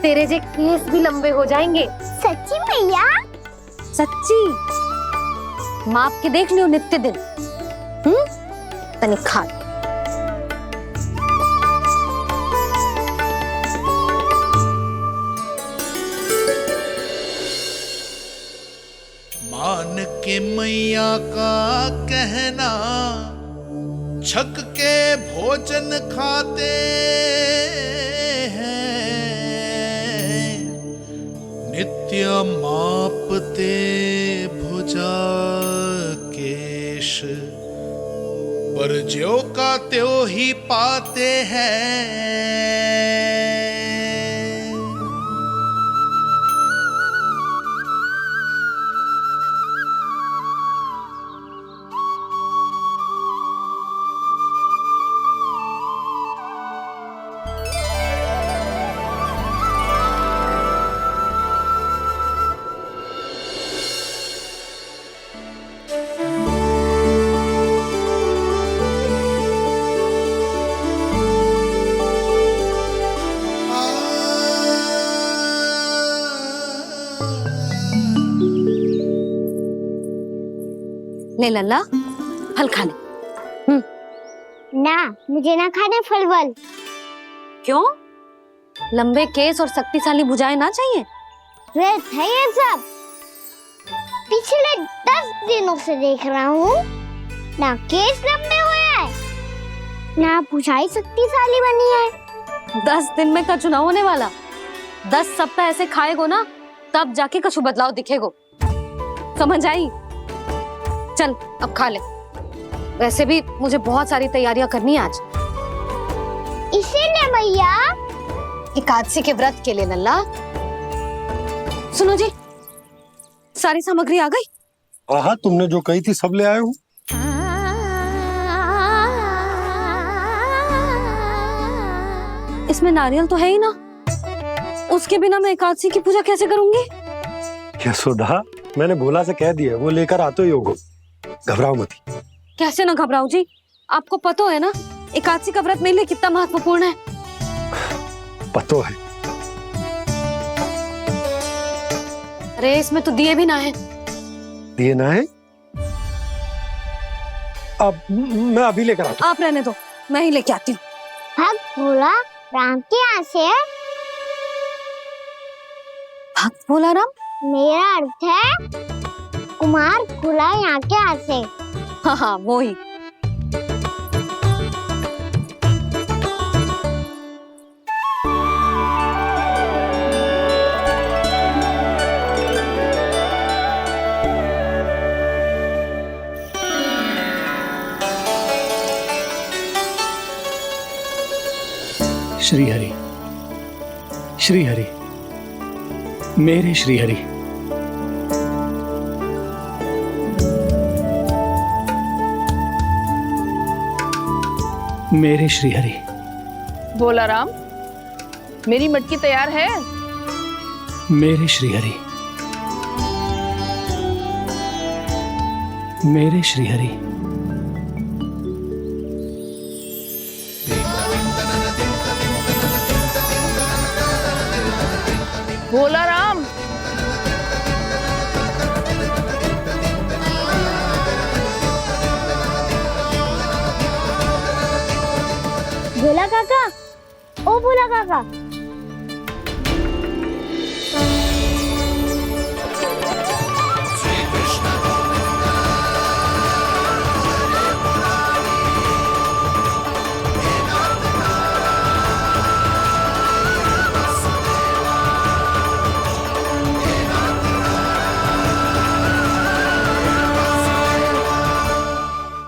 तेरे जे केस भी लंबे हो जाएंगे। सच्ची मैया? सच्ची। माप के देख लियो नित्य दिन। तनिक खा। मान के मैया का कहना छक के भोजन खाते हैं, नित्य मापते भुजा केश, पर ज्यों का त्यों ही पाते हैं। ले लल्ला, फल खा ले। ना, मुझे ना खाने फल वल। क्यों? लंबे केस और शक्तिशाली भुजाएं ना चाहिए? व्यर्थ है ये सब। पिछले 10 दिनों से देख रहा हूँ, ना केस लंबे हुए हैं, ना भुजाएं शक्तिशाली बनी है। 10 दिन में का चुनाव होने वाला। 10 सप्ताह ऐसे खाएगो ना, तब जाके कछु बदलाव दिखेगो। समझ आई? चल अब खा ले। वैसे भी मुझे बहुत सारी तैयारियां करनी है आज। इसीलिए मैया? एकादशी के व्रत के लिए लल्ला। सुनो जी, सारी सामग्री आ गई? हाँ, तुमने जो कही थी सब ले आए हूँ। इसमें नारियल तो है ही ना, उसके बिना मैं एकादशी की पूजा कैसे करूंगी? यशोदा, मैंने भोला से कह दिया, वो लेकर आते ही होगा। घबराओ मत। कैसे ना घबराओ जी, आपको पता है ना एकादशी का व्रत मेरे लिए कितना महत्वपूर्ण है। पता है। अरे इसमें तो दिए भी ना है। दिए ना है? अब मैं अभी लेकर आता हूँ। आप रहने दो, मैं ही लेके आती हूँ। भक्त भोला राम के यहाँ से? भक्त भोला राम? मेरा अर्थ है कुमार भोला यहाँ के यहाँ से। हाँ हाँ, वो ही। श्री हरि, श्री हरि, मेरे श्री हरि। मेरे श्री हरि। भोला राम, मेरी मटकी तैयार है? मेरे श्री हरि, मेरे श्री हरि। भोला राम, भोला काका, ओ भोला काका।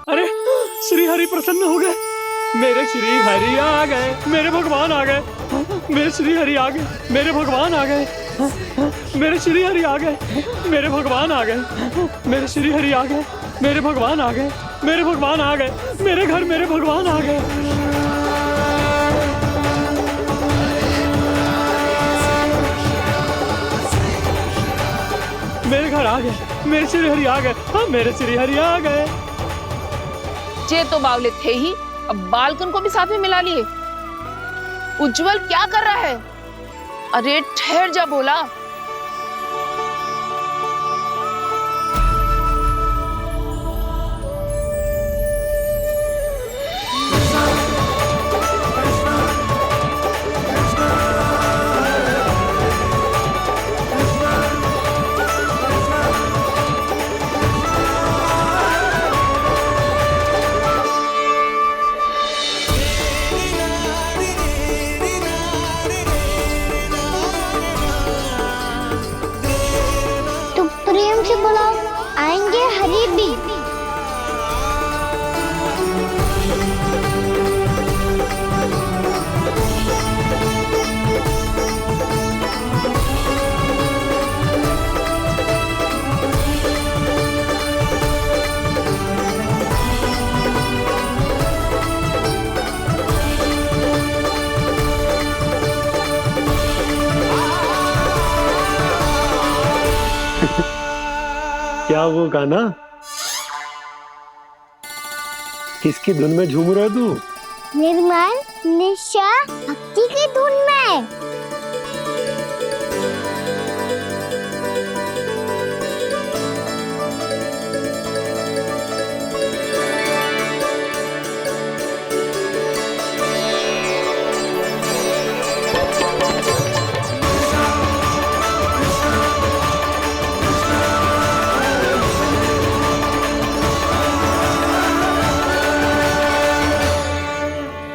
अरे श्री हरि प्रसन्न हो गए। मेरे श्री हरि आ गए, मेरे भगवान आ गए। मेरे श्री हरि आ गए, मेरे भगवान आ गए। मेरे श्री हरि आ गए, मेरे भगवान आ गए। मेरे श्री हरि आ गए, मेरे भगवान आ गए। मेरे भगवान आ गए, मेरे घर मेरे भगवान आ गए। मेरे घर आ गए, मेरे श्री हरि आ गए। हाँ, मेरे श्री हरि आ गए। ये तो बावले थे ही, अब बालकन को भी साथ में मिला लिए। उज्जवल क्या कर रहा है? अरे ठहर जा भोला। तो प्रेम से बुलाओ, आएंगे हरी भी। क्या वो गाना? किसकी धुन में झूम रहा तू? निर्मल निशा भक्ति की धुन में।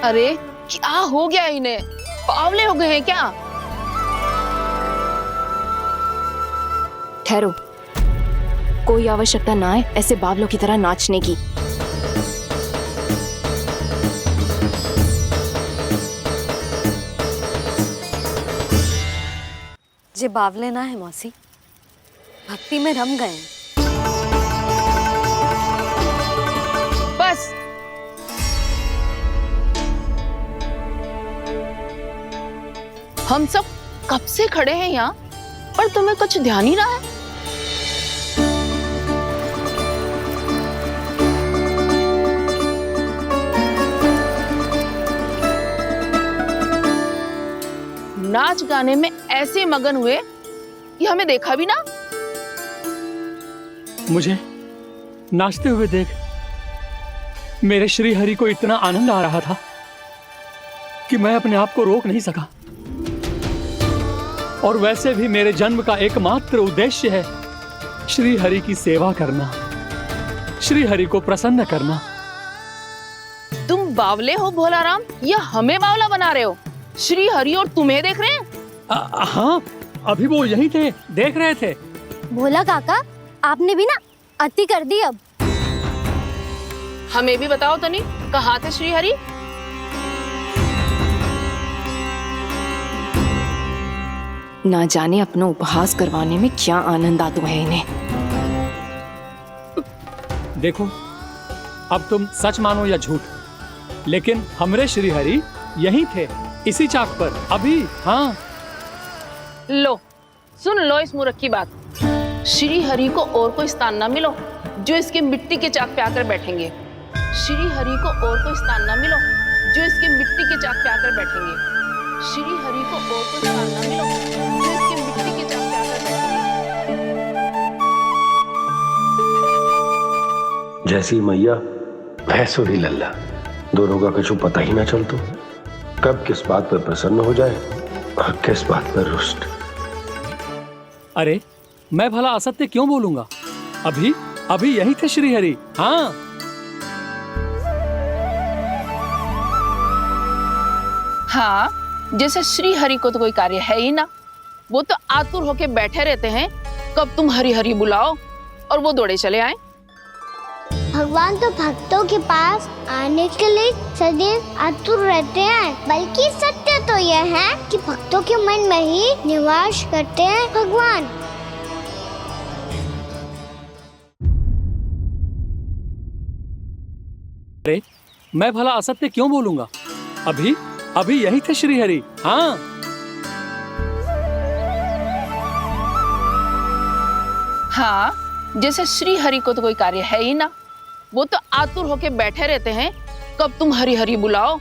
अरे क्या हो गया इन्हें? पावले हो गए हैं क्या? ठहरो, कोई आवश्यकता ना है ऐसे बावलों की तरह नाचने की। जे बावले ना है मौसी, भक्ति में रम गए हैं। बस हम सब कब से खड़े हैं यहाँ, पर तुम्हें कुछ ध्यान ही रहा है। नाच गाने में ऐसे मगन हुए कि हमें देखा भी ना। मुझे नाचते हुए देख मेरे श्री हरि को इतना आनंद आ रहा था कि मैं अपने आप को रोक नहीं सका। और वैसे भी मेरे जन्म का एकमात्र उद्देश्य है श्री हरि की सेवा करना, श्री हरि को प्रसन्न करना। तुम बावले हो भोलाराम, या हमें बावला बना रहे हो? श्री हरि और तुम्हें देख रहे हैं। हाँ, अभी वो यहीं थे, देख रहे थे। भोला काका, आपने भी ना अति कर दी। अब हमें भी बताओ तनी, कहाँ थे श्री हरि? ना जाने अपना उपहास करवाने में क्या आनंद आता है इन्हें। देखो, अब तुम सच मानो या झूठ, लेकिन हमरे श्री हरि यहीं थे, इसी चाक पर अभी। हाँ, लो सुन लो इस मूर्ख की बात। श्री हरि को और कोई स्थान ना मिलो जो इसके मिट्टी के चाक पे आकर बैठेंगे। श्री हरि को और कोई स्थान ना मिलो जो इसके मिट्टी के चाक पे आकर बैठेंगे। श्री हरि को और कोई स्थान ना मिलो जो इसके मिट्टी के चाक पे आकर बैठेंगे। जैसी मैया भैंसो ही लल्ला, दोनों का कुछ पता ही ना चलतो। कब किस बात पर प्रसन्न हो जाए और किस बात पर रुष्ट। अरे मैं भला असत्य क्यों बोलूंगा? अभी अभी यही थे श्री हरि। हाँ, हाँ, जैसे श्री हरि को तो कोई कार्य है ही ना, वो तो आतुर होके बैठे रहते हैं कब तुम हरि हरि बुलाओ और वो दौड़े चले आए। भगवान तो भक्तों के पास आने के लिए सदैव आतुर रहते हैं। बल्कि सत्य तो यह है कि भक्तों के मन में ही निवास करते हैं भगवान। अरे मैं भला असत्य क्यों बोलूंगा? अभी अभी यही थे श्री हरि। हाँ, हाँ, जैसे श्री हरि को तो कोई कार्य है ही ना, वो तो आतुर होके बैठे रहते हैं कब तुम हरि हरि बुलाओ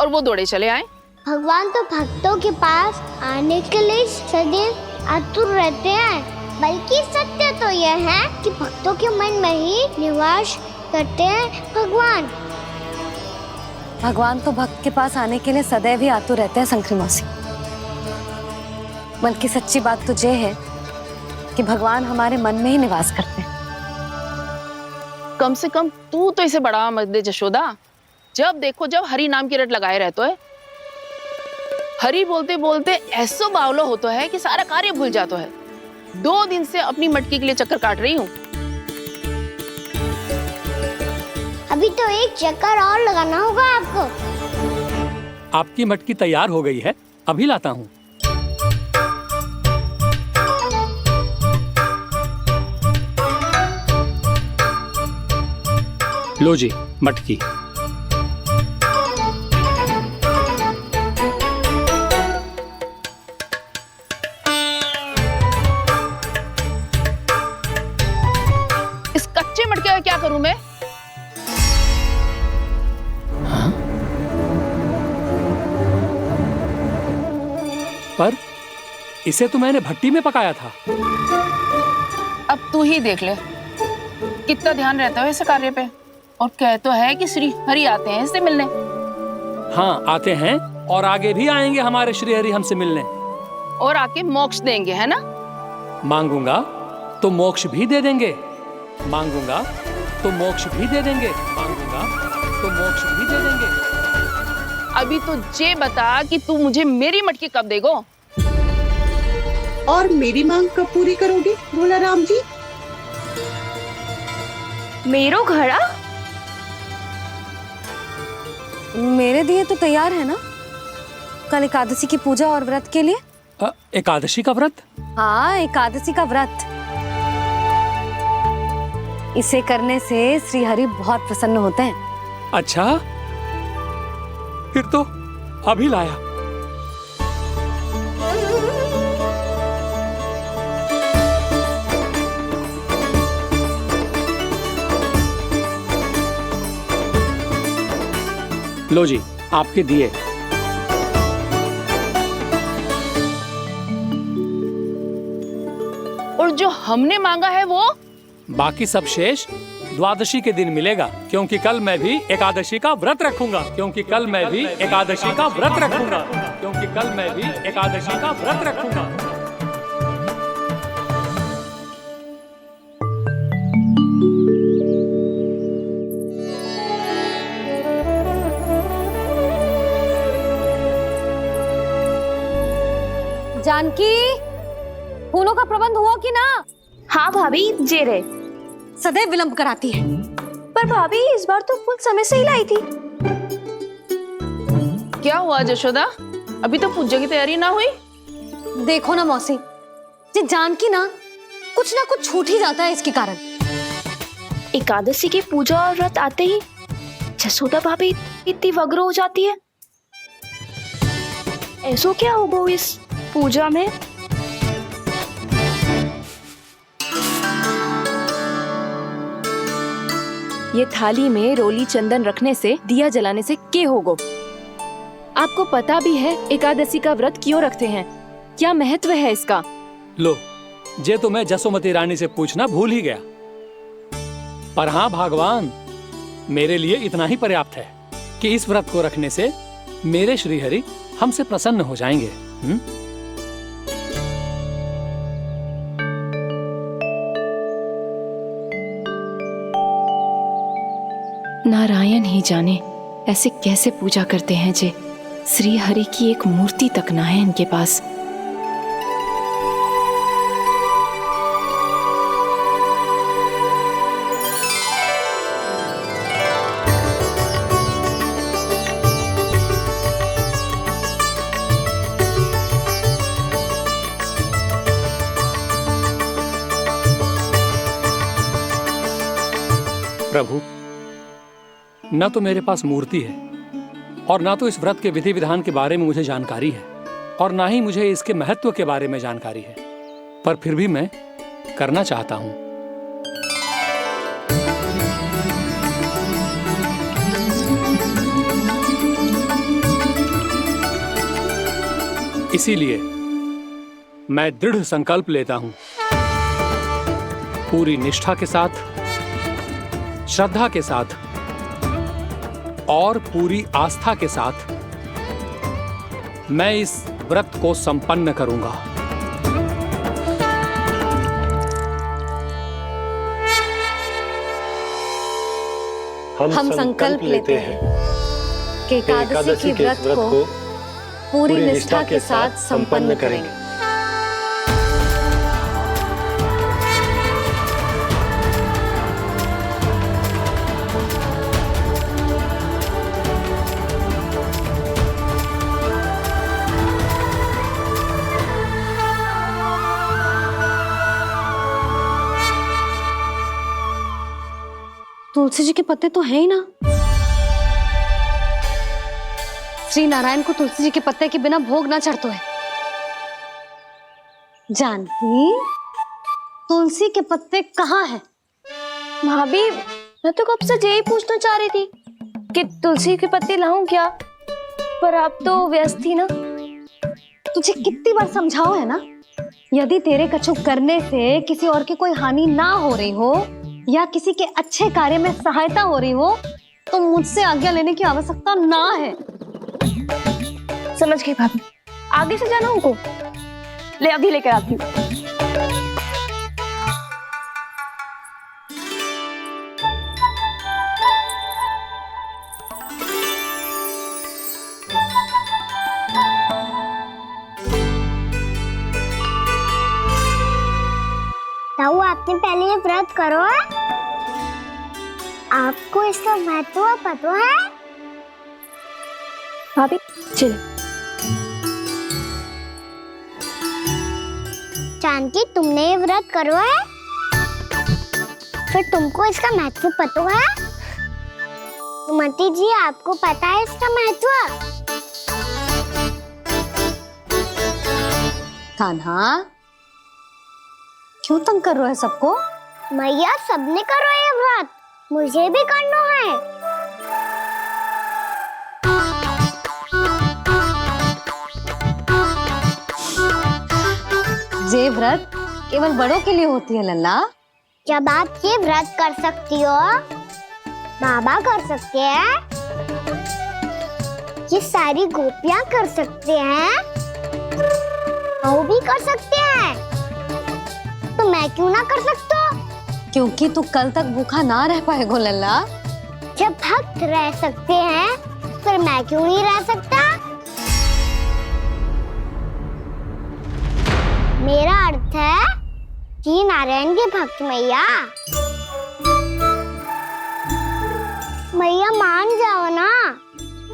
और वो दौड़े चले आए। भगवान तो भक्तों के पास आने के लिए सदैव आतुर रहते हैं। बल्कि सत्य तो यह है कि भक्तों के मन में ही निवास करते हैं भगवान। भगवान तो भक्त के पास आने के लिए सदैव ही आतुर रहते हैं शंकरी मौसी। बल्कि सच्ची बात तो ये है कि भगवान हमारे मन में ही निवास करते हैं। कम से कम तू तो इसे बढ़ावा मत दे जशोदा। जब देखो जब हरि नाम की रट लगाए रहते है। हरि बोलते बोलते ऐसो बावलो होता है कि सारा कार्य भूल जाता है। 2 दिन से अपनी मटकी के लिए चक्कर काट रही हूँ। अभी तो एक चक्कर और लगाना होगा आपको। आपकी मटकी तैयार हो गई है, अभी लाता हूँ। लो जी मटकी। इस कच्चे मटके का क्या करूं मैं? पर इसे तो मैंने भट्टी में पकाया था। अब तू ही देख ले कितना ध्यान रहता है इस कार्य पे। और कह तो है कि श्री हरि आते हैं इससे मिलने। हाँ आते हैं और आगे भी आएंगे हमारे श्री हरि हमसे मिलने। और आके मोक्ष देंगे, है ना? मांगूंगा तो मोक्ष भी दे देंगे, मांगूंगा तो मोक्ष भी दे देंगे, मांगूंगा तो मोक्ष भी दे देंगे। अभी तो ये बता कि तू मुझे मेरी मटकी कब देगो? और मेरी मांग कब पूरी करोगे भोला राम जी? मेरो घड़ा मेरे दिए तो तैयार है ना कल एकादशी की पूजा और व्रत के लिए। एकादशी का व्रत? हाँ एकादशी का व्रत। इसे करने से श्री हरि बहुत प्रसन्न होते हैं। अच्छा फिर तो अभी लाया। लो जी आपके दिए। और जो हमने मांगा है वो? बाकी सब शेष द्वादशी के दिन मिलेगा, क्योंकि कल मैं भी एकादशी का व्रत रखूंगा, क्योंकि कल मैं भी एकादशी का व्रत रखूंगा, क्योंकि कल मैं भी एकादशी का व्रत रखूंगा। जानकी फूलों का प्रबंध हुआ कि ना? हाँ भाभी जे रहे। सदैव विलंब कराती है। पर भाभी इस बार तो फूल समय से ही लाई थी। क्या हुआ जशोदा? अभी तो पूजा की तैयारी ना हुई? देखो ना मौसी, ये जानकी ना कुछ छूट ही जाता है इसके कारण। एकादशी की पूजा और व्रत आते ही जसोदा भाभी इतनी वग्र हो जाती है। ऐसो क्या होगा इस पूजा में? ये थाली में रोली चंदन रखने से, दिया जलाने से के होगो? आपको पता भी है एकादशी का व्रत क्यों रखते हैं? क्या महत्व है इसका? लो जे तो मैं जसोमती रानी से पूछना भूल ही गया। पर हाँ भगवान, मेरे लिए इतना ही पर्याप्त है कि इस व्रत को रखने से मेरे श्री हरि हमसे प्रसन्न हो जाएंगे। नारायण ही जाने ऐसे कैसे पूजा करते हैं जे श्री हरि की एक मूर्ति तक ना है इनके पास। प्रभु, न तो मेरे पास मूर्ति है और ना तो इस व्रत के विधि विधान के बारे में मुझे जानकारी है और ना ही मुझे इसके महत्व के बारे में जानकारी है, पर फिर भी मैं करना चाहता हूं। इसीलिए मैं दृढ़ संकल्प लेता हूं, पूरी निष्ठा के साथ, श्रद्धा के साथ और पूरी आस्था के साथ मैं इस व्रत को संपन्न करूंगा। हम संकल्प लेते हैं कि एकादशी के व्रत को पूरी निष्ठा के साथ संपन्न करेंगे। तुलसी जी के पत्ते तो हैं ही ना। श्री नारायण को तुलसी जी के पत्ते के बिना भोग ना चढ़तो है। जानकी, तुलसी के पत्ते कहाँ हैं? भाभी, मैं तो कब से यही पूछना चाह रही थी कि तुलसी के पत्ते लाऊं क्या, पर आप तो व्यस्त थी ना। तुझे कितनी बार समझाओ है ना, यदि तेरे कछु करने से किसी और की कोई हानि ना हो रही हो या किसी के अच्छे कार्य में सहायता हो रही हो तो मुझसे आज्ञा लेने की आवश्यकता ना है। समझ गई भाभी, आगे से जाना उनको। ले अभी लेकर आती हूँ। ताऊ, आपने पहले ये व्रत करो है? आपको इसका महत्व पता है? भाभी चलो। जानकी, तुमने ये व्रत करो है? फिर तुमको इसका महत्व पता है? सुमति जी, आपको पता है इसका महत्व? कान्हा, क्यों तंग कर रहे हो सबको? मैया, सबने करो ये व्रत, मुझे भी करना है। ये व्रत केवल बड़ों के लिए होती है लल्ला। जब आप ये व्रत कर सकती हो, बाबा कर सकते हैं, ये सारी गोपियां कर सकते हैं, वो भी कर सकते हैं, तो मैं क्यों ना कर सकता? क्योंकि तू कल तक भूखा ना रह पाएगा लल्ला। जब भक्त रह सकते हैं, फिर मैं क्यों नहीं रह सकता? मेरा अर्थ है कि नारायण के भक्त मैया। मैया, मान जाओ ना,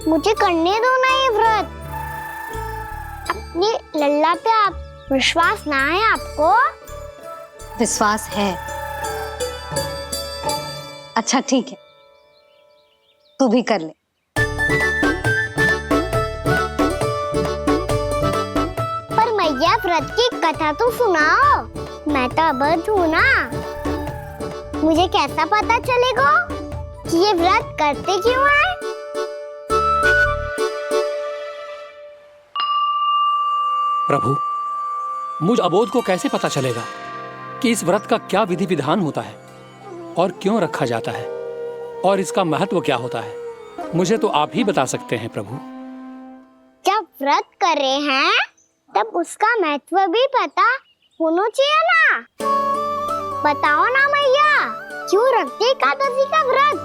मुझे करने दो ना ये व्रत। अपनी लल्ला पे आप विश्वास ना है आपको? विश्वास है। अच्छा ठीक है, तू भी कर ले। पर मैया, व्रत की कथा तो सुनाओ। मैं तो अबध हूँ ना, मुझे कैसा पता चलेगा कि ये व्रत करते क्यों है? प्रभु, मुझ अबोध को कैसे पता चलेगा कि इस व्रत का क्या विधि विधान होता है और क्यों रखा जाता है और इसका महत्व क्या होता है? मुझे तो आप ही बता सकते हैं प्रभु। जब व्रत कर रहे हैं तब उसका महत्व भी पता होना चाहिए ना। बताओ ना मैया, क्यों रखते एकादशी का व्रत?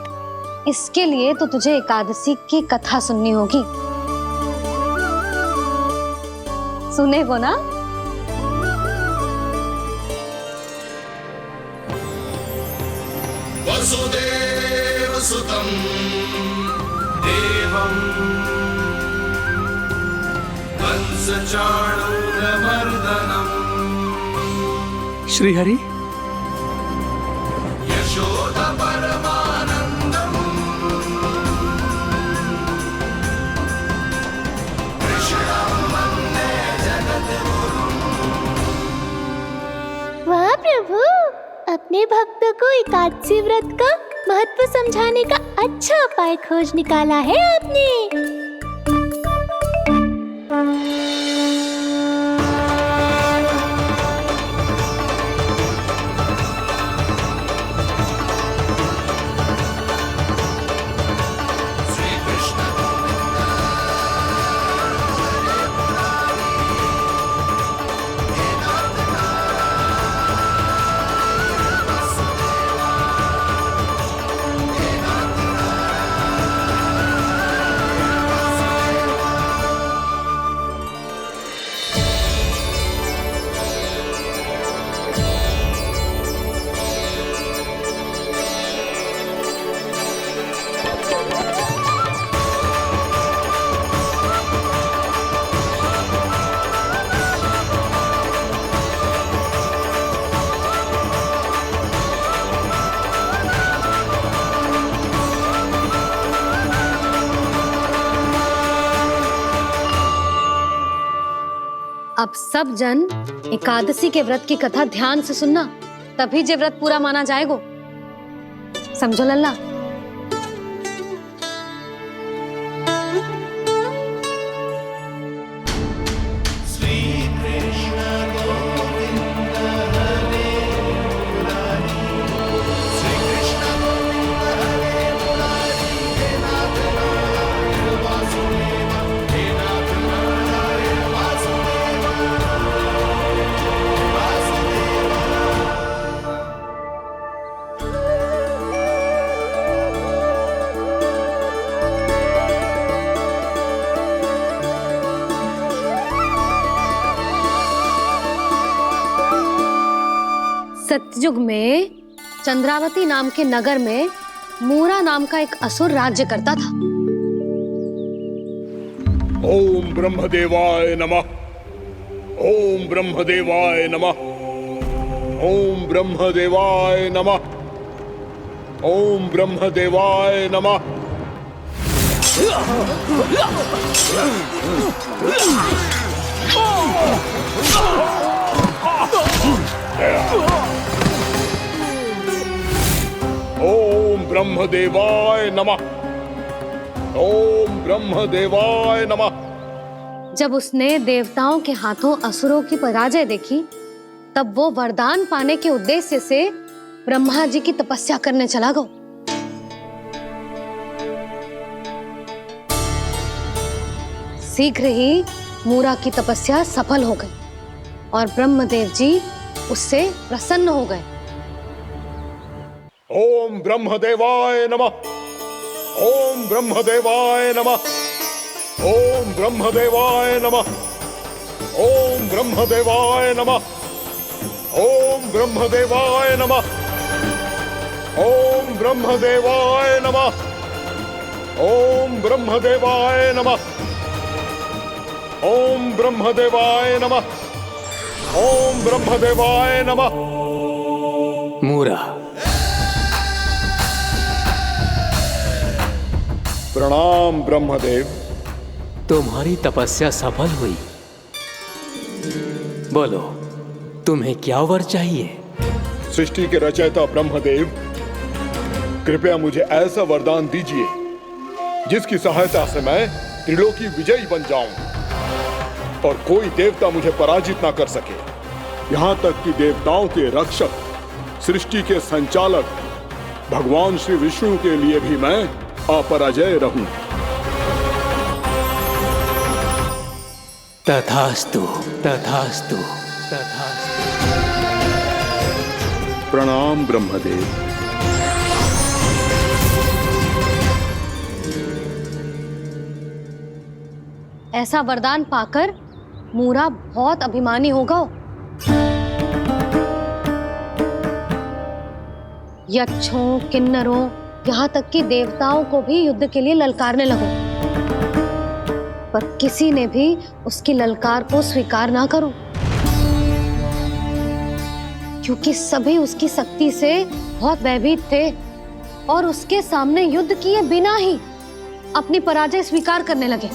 इसके लिए तो तुझे एकादशी की कथा सुननी होगी। सुनेगो ना? वसुदेव सुतं देवं कंसचाणूरमर्दनम् श्रीहरि, यशोदा परमानन्दम् कृष्णं वन्दे जगद्गुरुम्। वाह प्रभु, अपने भक्तों को एकादशी व्रत का महत्व समझाने का अच्छा उपाय खोज निकाला है आपने। अब सब जन एकादशी के व्रत की कथा ध्यान से सुनना, तभी जे व्रत पूरा माना जाएगा। समझो लल्ला? सतयुग में चंद्रावती नाम के नगर में मूरा नाम का एक असुर राज्य करता था। ओम ब्रह्मदेवाय नमः। ओम ब्रह्मदेवाय नमः। ओम ब्रह्मदेवाय नमः। ओम ब्रह्मदेवाय नमः। ओम ब्रह्मदेवाय नमः। ओम ब्रह्मदेवाय नमः। जब उसने देवताओं के हाथों असुरों की पराजय देखी, तब वो वरदान पाने के उद्देश्य से ब्रह्मा जी की तपस्या करने चला गया। शीघ्र ही मूरा की तपस्या सफल हो गई और ब्रह्मदेव जी उससे प्रसन्न हो गए। ओम ब्रह्मदेवाय नमः। ओम ब्रह्मदेवाय नमः। ओम ब्रह्मदेवाय नमः। ओम ब्रह्मदेवाय नमः। ओम ब्रह्मदेवाय नमः। ओम ब्रह्मदेवाय नमः। ओम ब्रह्मदेवाय नमः। ओम ब्रह्मदेवाय नमः। ओम ब्रह्मदेवाय नमः। मूरा, प्रणाम ब्रह्मदेव। तुम्हारी तपस्या सफल हुई। बोलो, तुम्हें क्या वर चाहिए? सृष्टि के रचयिता ब्रह्मदेव, कृपया मुझे ऐसा वरदान दीजिए जिसकी सहायता से मैं त्रिलोकी विजयी बन जाऊं और कोई देवता मुझे पराजित ना कर सके। यहाँ तक कि देवताओं के रक्षक, सृष्टि के संचालक भगवान श्री विष्णु के लिए भी मैं अपराजय रहूं। तथास्तु, तथास्तु, तथास्तु। प्रणाम ब्रह्मदेव। ऐसा वरदान पाकर मूरा बहुत अभिमानी होगा। यक्षों, किन्नरों, यहाँ तक कि देवताओं को भी युद्ध के लिए ललकारने लगो, पर किसी ने भी उसकी ललकार को स्वीकार ना करो, क्योंकि सभी उसकी शक्ति से बहुत भयभीत थे और उसके सामने युद्ध किए बिना ही अपनी पराजय स्वीकार करने लगे।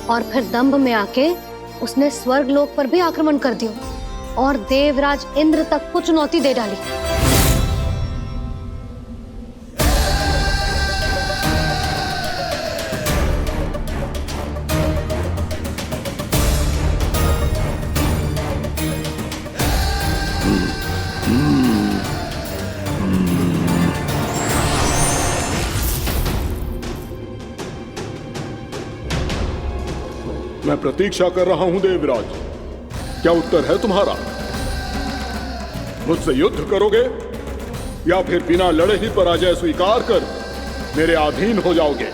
और फिर दंभ में आके उसने स्वर्ग लोक पर भी आक्रमण कर दिया और देवराज इंद्र तक को चुनौती दे डाली। मैं प्रतीक्षा कर रहा हूं देवराज, क्या उत्तर है तुम्हारा? मुझसे युद्ध करोगे या फिर बिना लड़े ही पराजय स्वीकार कर मेरे अधीन हो जाओगे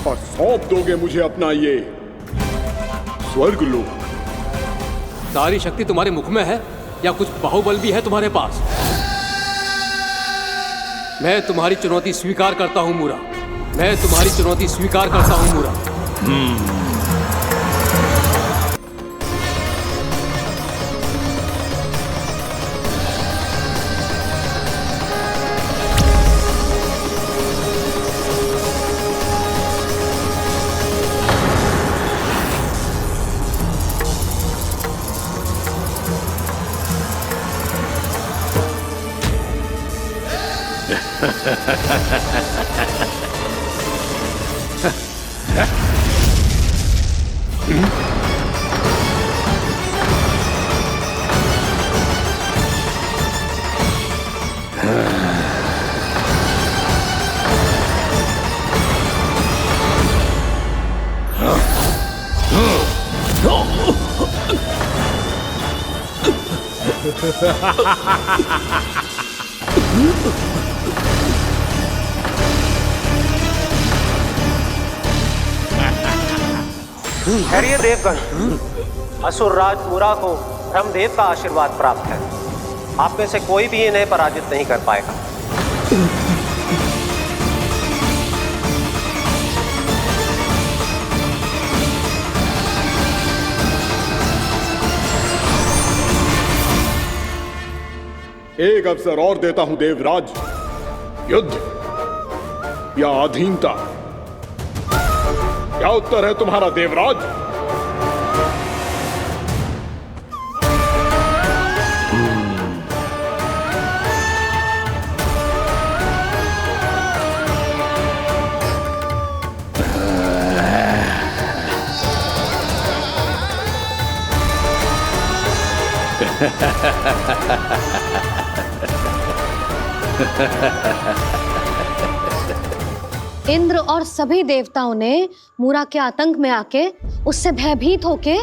और सौंप दोगे मुझे अपना ये स्वर्ग लोक? सारी शक्ति तुम्हारे मुख में है या कुछ बाहुबल भी है तुम्हारे पास? मैं तुम्हारी चुनौती स्वीकार करता हूं मूरा। मैं तुम्हारी चुनौती स्वीकार करता हूं मूरा। खैरिए देवगण, असुर राज मुरा को ब्रह्मदेव का आशीर्वाद प्राप्त है। आप में से कोई भी इन्हें पराजित नहीं कर पाएगा। एक अवसर और देता हूं देवराज, युद्ध या अधीनता, क्या उत्तर है तुम्हारा देवराज? इंद्र और सभी देवताओं ने मूरा के आतंक में आके उससे भयभीत होके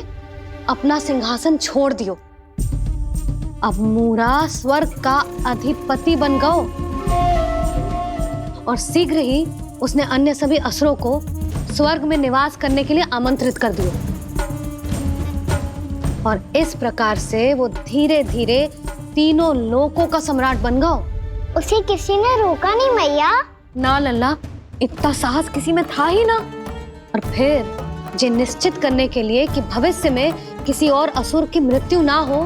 अपना सिंहासन छोड़ दियो। अब मूरा स्वर्ग का अधिपति बन गयो और शीघ्र ही उसने अन्य सभी असुरों को स्वर्ग में निवास करने के लिए आमंत्रित कर दियो। और इस प्रकार से वो धीरे धीरे तीनों लोकों का सम्राट बन गयो। उसे किसी ने रोका नहीं मैया? ना लल्ला, इतना साहस किसी में था ही ना। और फिर ये निश्चित करने के लिए कि भविष्य में किसी और असुर की मृत्यु ना हो,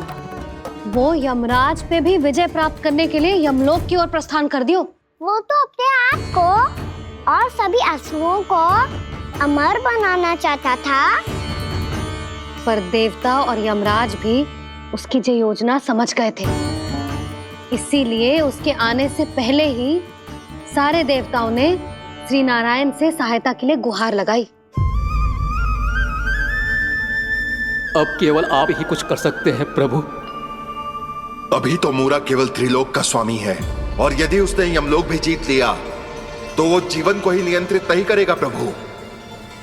वो यमराज पे भी विजय प्राप्त करने के लिए यमलोक की ओर प्रस्थान कर दियो। वो तो अपने आप को और सभी असुरों को अमर बनाना चाहता था। पर देवता और यमराज भी उसकी ये योजना समझ गए थे। इसीलिए उसके आने से पहले ही सारे देवताओं ने श्री नारायण से सहायता के लिए गुहार लगाई। अब केवल आप ही कुछ कर सकते हैं प्रभु। अभी तो मूरा केवल त्रिलोक का स्वामी है, और यदि उसने यमलोक भी जीत लिया तो वो जीवन को ही नियंत्रित नहीं करेगा प्रभु,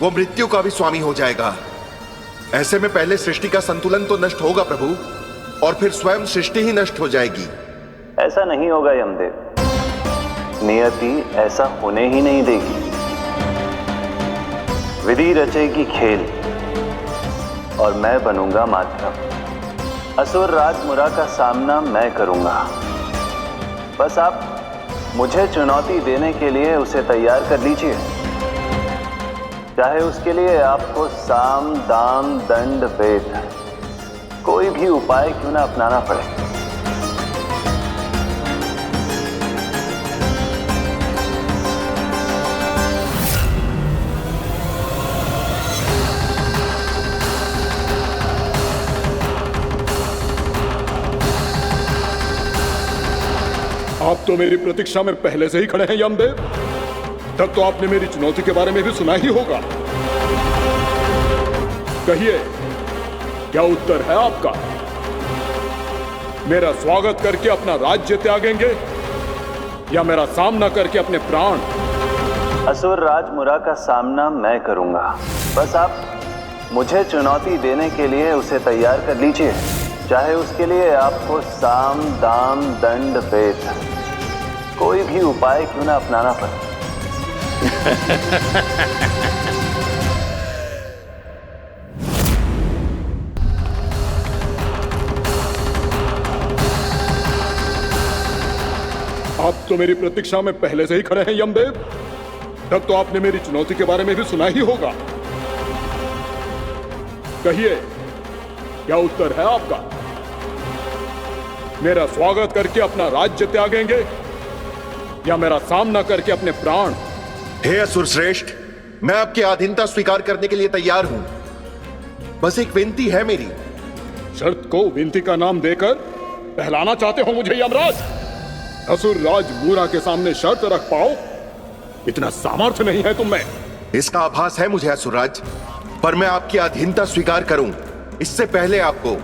वो मृत्यु का भी स्वामी हो जाएगा। ऐसे में पहले सृष्टि का संतुलन तो नष्ट होगा प्रभु, और फिर स्वयं सृष्टि ही नष्ट हो जाएगी। ऐसा नहीं होगा यमदेव, नियति ऐसा होने ही नहीं देगी। विधि रचेगी खेल और मैं बनूंगा माध्यम। असुर राज मुरा का सामना मैं करूंगा। बस आप मुझे चुनौती देने के लिए उसे तैयार कर लीजिए, चाहे उसके लिए आपको साम दाम दंड भेद कोई भी उपाय क्यों ना अपनाना पड़े। आप तो मेरी प्रतीक्षा में पहले से ही खड़े हैं यमदेव। तब तो आपने मेरी चुनौती के बारे में भी सुना ही होगा। कहिए, क्या उत्तर है आपका? मेरा स्वागत करके अपना राज्य त्यागेंगे या मेरा सामना करके अपने प्राण? असुर राज मुरा का सामना मैं करूंगा। बस आप मुझे चुनौती देने के लिए उसे तैयार कर लीजिए, चाहे उसके लिए आपको साम दाम दंड भेद कोई भी उपाय क्यों ना अपनाना पड़े। आप तो मेरी प्रतीक्षा में पहले से ही खड़े हैं यमदेव। तब तो आपने मेरी चुनौती के बारे में भी सुना ही होगा। कहिए, क्या उत्तर है आपका? मेरा स्वागत करके अपना राज्य त्यागेंगे या मेरा सामना करके अपने प्राण? हे असुर श्रेष्ठ, मैं आपकी अधीनता स्वीकार करने के लिए तैयार हूं। बस एक विनती है मेरी। शर्त को विनती का नाम देकर बहलाना चाहते हो मुझे यमराज? असुर राज मूरा के सामने शर्त रख पाओ? इतना सामर्थ्य नहीं है तुम में। इसका आभास है मुझे असुरराज, पर मैं आपकी अधीनता स्वीकार करूं इससे पहले आपको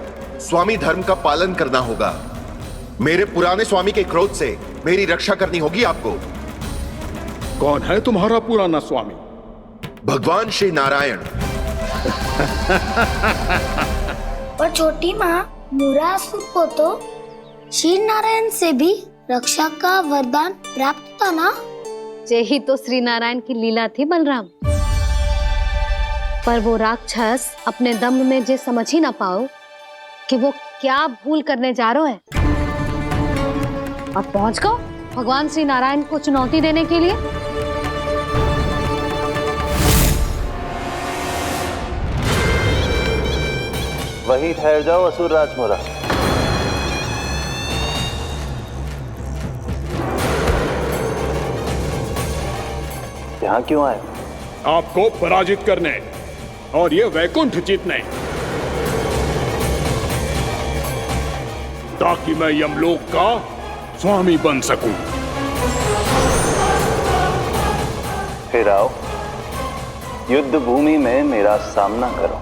स्वामी धर्म का पालन करना होगा। मेरे पुराने स्वामी के क्रोध से मेरी रक्षा करनी होगी आपको। कौन है तुम्हारा पुराना स्वामी? भगवान श्री नारायण। और छोटी माँ, मूरासुर को तो श्री नारायण से भी रक्षा का वरदान प्राप्त था ना? यही तो श्री नारायण की लीला थी बलराम। पर वो राक्षस अपने दम में ये समझ ही ना पाओ कि वो क्या भूल करने जा रहा है, और पहुंच गओ भगवान श्री नारायण को चुनौती देने के लिए। वहीं ठहर जाओ असुर राज मूरा। यहाँ क्यों आए? आपको पराजित करने और ये वैकुंठ जीतने, ताकि मैं यमलोक का स्वामी बन सकूं। फिर आओ, युद्ध भूमि में मेरा सामना करो।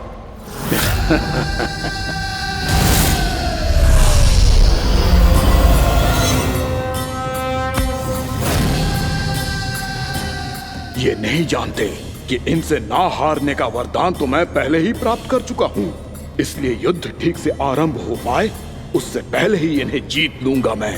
ये नहीं जानते कि इनसे ना हारने का वरदान तो मैं पहले ही प्राप्त कर चुका हूं, इसलिए युद्ध ठीक से आरंभ हो पाए उससे पहले ही इन्हें जीत लूंगा मैं।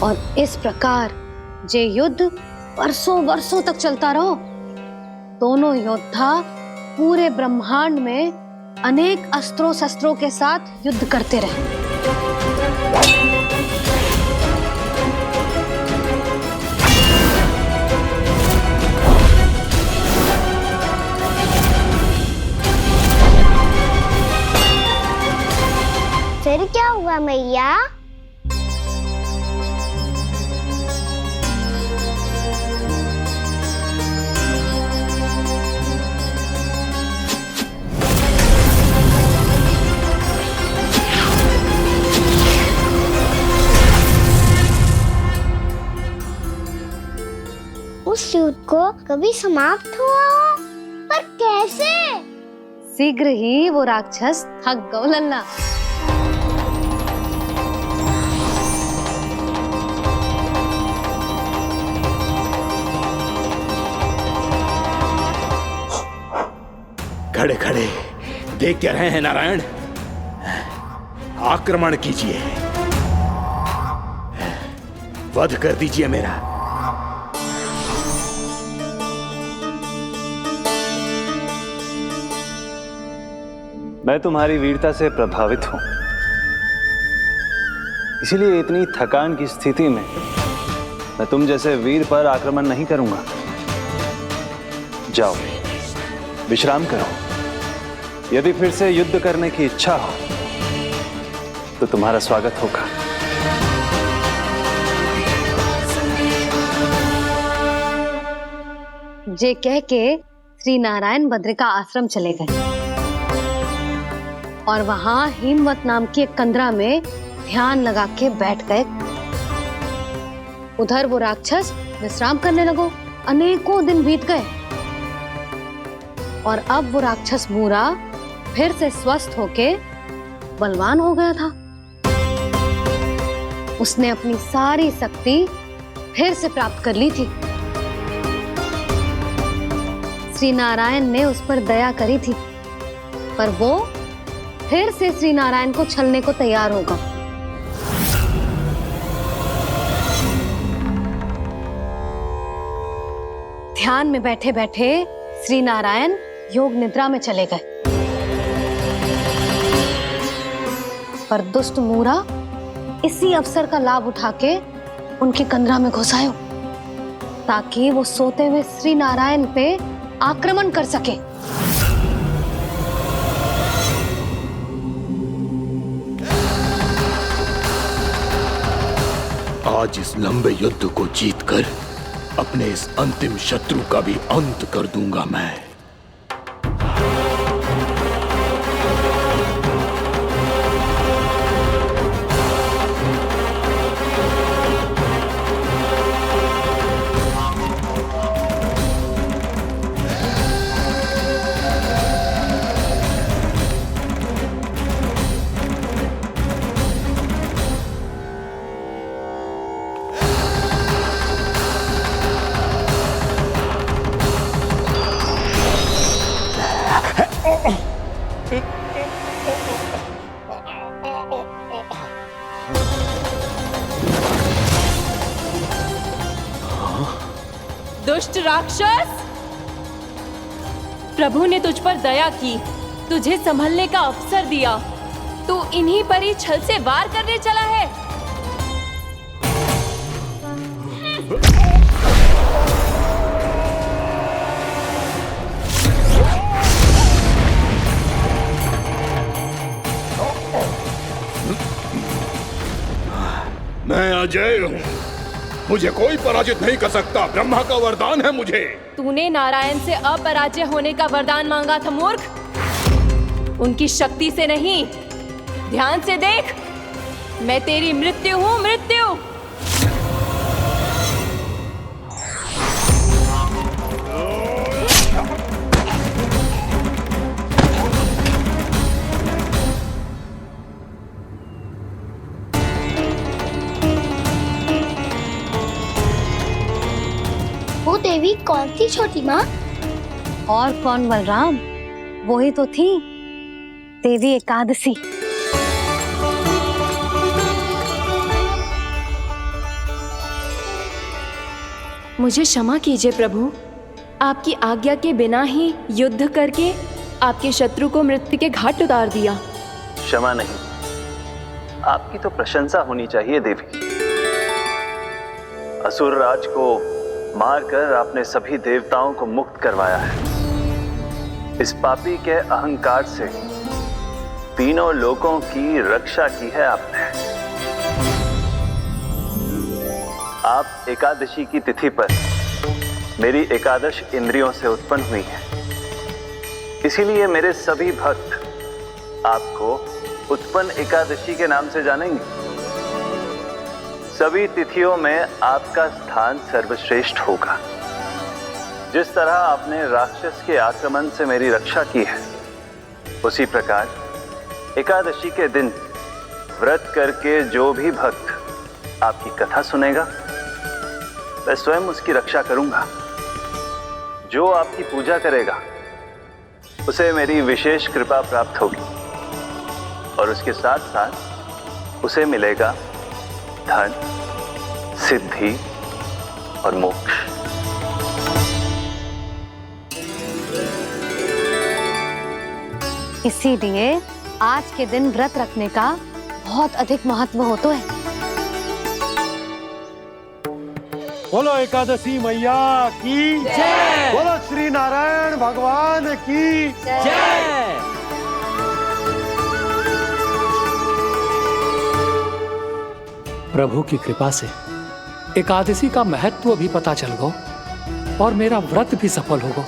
और इस प्रकार ये युद्ध वर्षों वर्षों तक चलता रहो। दोनों योद्धा पूरे ब्रह्मांड में अनेक अस्त्रों शस्त्रों के साथ युद्ध करते रहे। फिर क्या हुआ मैया? उस युद्ध को कभी समाप्त हुआ हो, पर कैसे? शीघ्र ही वो राक्षस थक गओ लल्ला। खड़े खड़े देख क्या रहे हैं नारायण? आक्रमण कीजिए, वध कर दीजिए मेरा। मैं तुम्हारी वीरता से प्रभावित हूं, इसीलिए इतनी थकान की स्थिति में मैं तुम जैसे वीर पर आक्रमण नहीं करूंगा। जाओ विश्राम करो। यदि फिर से युद्ध करने की इच्छा हो तो तुम्हारा स्वागत होगा। जे कह के श्री नारायण बद्रिका आश्रम चले गए और वहां हिमवत नाम की एक कंदरा में ध्यान लगा के बैठ गए। उधर वो राक्षस विश्राम करने लगो। अनेकों दिन बीत गए और अब वो राक्षस मूरा फिर से स्वस्थ होके बलवान हो गया था। उसने अपनी सारी शक्ति फिर से प्राप्त कर ली थी। श्री नारायण ने उस पर दया करी थी, पर वो फिर से श्री नारायण को छलने को तैयार होगा। ध्यान में बैठे बैठे श्री नारायण योग निद्रा में चले गए, पर दुष्ट मूरा इसी अवसर का लाभ उठा के उनके कंदरा में घुस आयो, ताकि वो सोते हुए श्री नारायण पे आक्रमण कर सके। आज इस लंबे युद्ध को जीतकर अपने इस अंतिम शत्रु का भी अंत कर दूंगा मैं। दुष्ट राक्षस, प्रभु ने तुझ पर दया की, तुझे संभलने का अवसर दिया, तू इन्हीं पर ही छल से वार करने चला है। मैं अजय हूँ, मुझे कोई पराजित नहीं कर सकता। ब्रह्मा का वरदान है मुझे। तूने नारायण से अपराजय होने का वरदान मांगा था मूर्ख, उनकी शक्ति से नहीं। ध्यान से देख, मैं तेरी मृत्यु हूँ, मृत्यु। वो देवी कौन थी छोटी माँ? और कौन बलराम, वही तो थी देवी एकादशी। मुझे क्षमा कीजिए प्रभु, आपकी आज्ञा के बिना ही युद्ध करके आपके शत्रु को मृत्यु के घाट उतार दिया। क्षमा नहीं, आपकी तो प्रशंसा होनी चाहिए देवी। असुर राज को मारकर आपने सभी देवताओं को मुक्त करवाया है। इस पापी के अहंकार से तीनों लोकों की रक्षा की है आपने। आप एकादशी की तिथि पर मेरी एकादश इंद्रियों से उत्पन्न हुई हैं। इसीलिए मेरे सभी भक्त आपको उत्पन्न एकादशी के नाम से जानेंगे। सभी तिथियों में आपका स्थान सर्वश्रेष्ठ होगा। जिस तरह आपने राक्षस के आक्रमण से मेरी रक्षा की है, उसी प्रकार एकादशी के दिन व्रत करके जो भी भक्त आपकी कथा सुनेगा, मैं स्वयं उसकी रक्षा करूंगा। जो आपकी पूजा करेगा, उसे मेरी विशेष कृपा प्राप्त होगी और उसके साथ साथ उसे मिलेगा धन, सिद्धि और मोक्ष। इसीलिए आज के दिन व्रत रखने का बहुत अधिक महत्व होता है। बोलो एकादशी मैया की जय, बोलो श्री नारायण भगवान की जय। प्रभु की कृपा से एकादशी का महत्व भी पता चल गो और मेरा व्रत भी सफल होगा।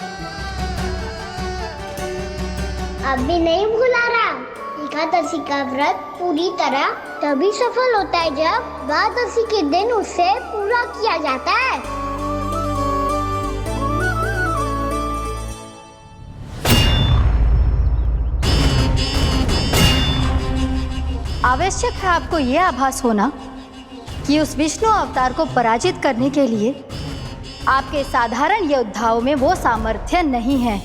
अभी नहीं भूला राम, एकादशी का व्रत पूरी तरह तभी सफल होता है जब द्वादशी के दिन उसे पूरा किया जाता है। आवश्यक है आपको यह आभास होना कि उस विष्णु अवतार को पराजित करने के लिए आपके साधारण योद्धाओं में वो सामर्थ्य नहीं है।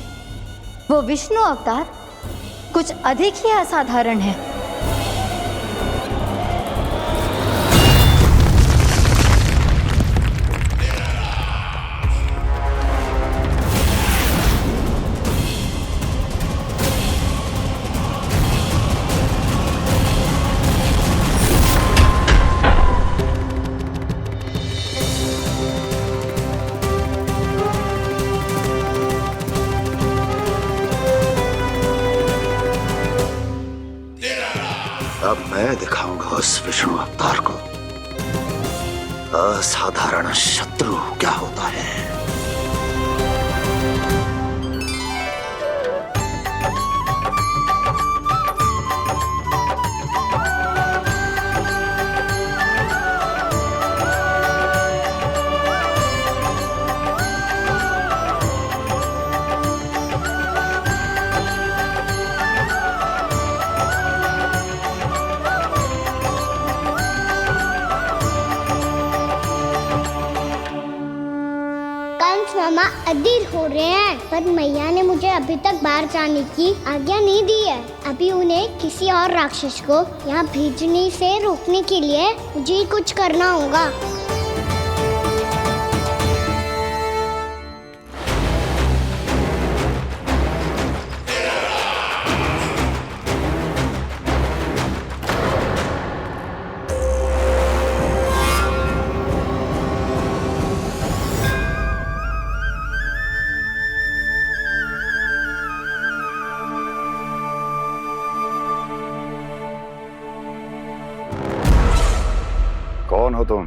वो विष्णु अवतार कुछ अधिक ही असाधारण है। मैं दिखाऊंगा उस विष्णु अवतार को असाधारण शत्रु क्या होता है। मामा अधीर हो रहे हैं, पर मैया ने मुझे अभी तक बाहर जाने की आज्ञा नहीं दी है। अभी उन्हें किसी और राक्षस को यहाँ भेजने से रोकने के लिए मुझे ही कुछ करना होगा। कौन हो तुम?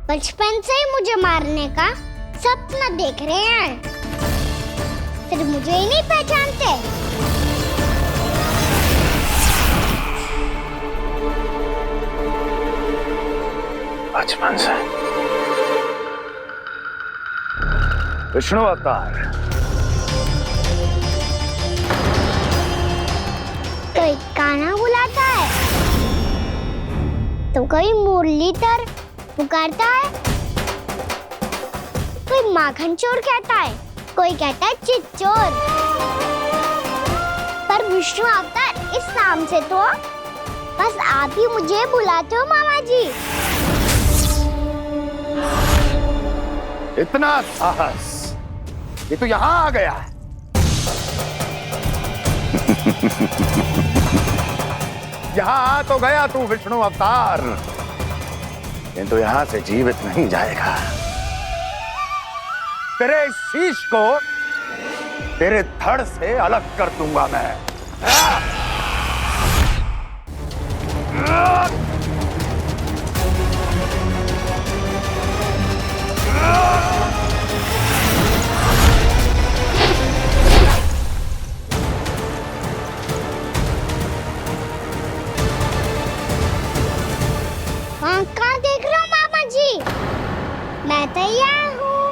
बचपन से ही मुझे मारने का सपना देख रहे हैं, सिर्फ मुझे ही नहीं पहचानते। बचपन से विष्णु अवतार। कोई कान्हा बुलाता है तो कोई मुरलीधर पुकारता है, कोई माखन चोर कहता है, कोई कहता है चिच्चोर। पर विष्णु अवतार इस नाम से तो बस आप ही मुझे बुलाते हो मामा जी। इतना साहस ये तो यहाँ आ गया है। यहाँ आ तो गया तू विष्णु अवतार, किंतु यहाँ से जीवित नहीं जाएगा। तेरे शीश को तेरे धड़ से अलग कर दूंगा मैं। कहाँ देख रहे हो मामा जी? मैं तैयार हूँ।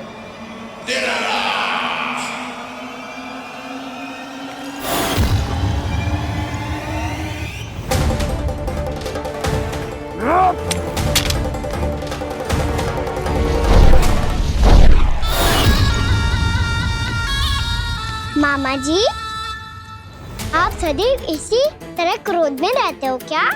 मामा जी, आप सदैव इसी तरह क्रोध में रहते हो क्या?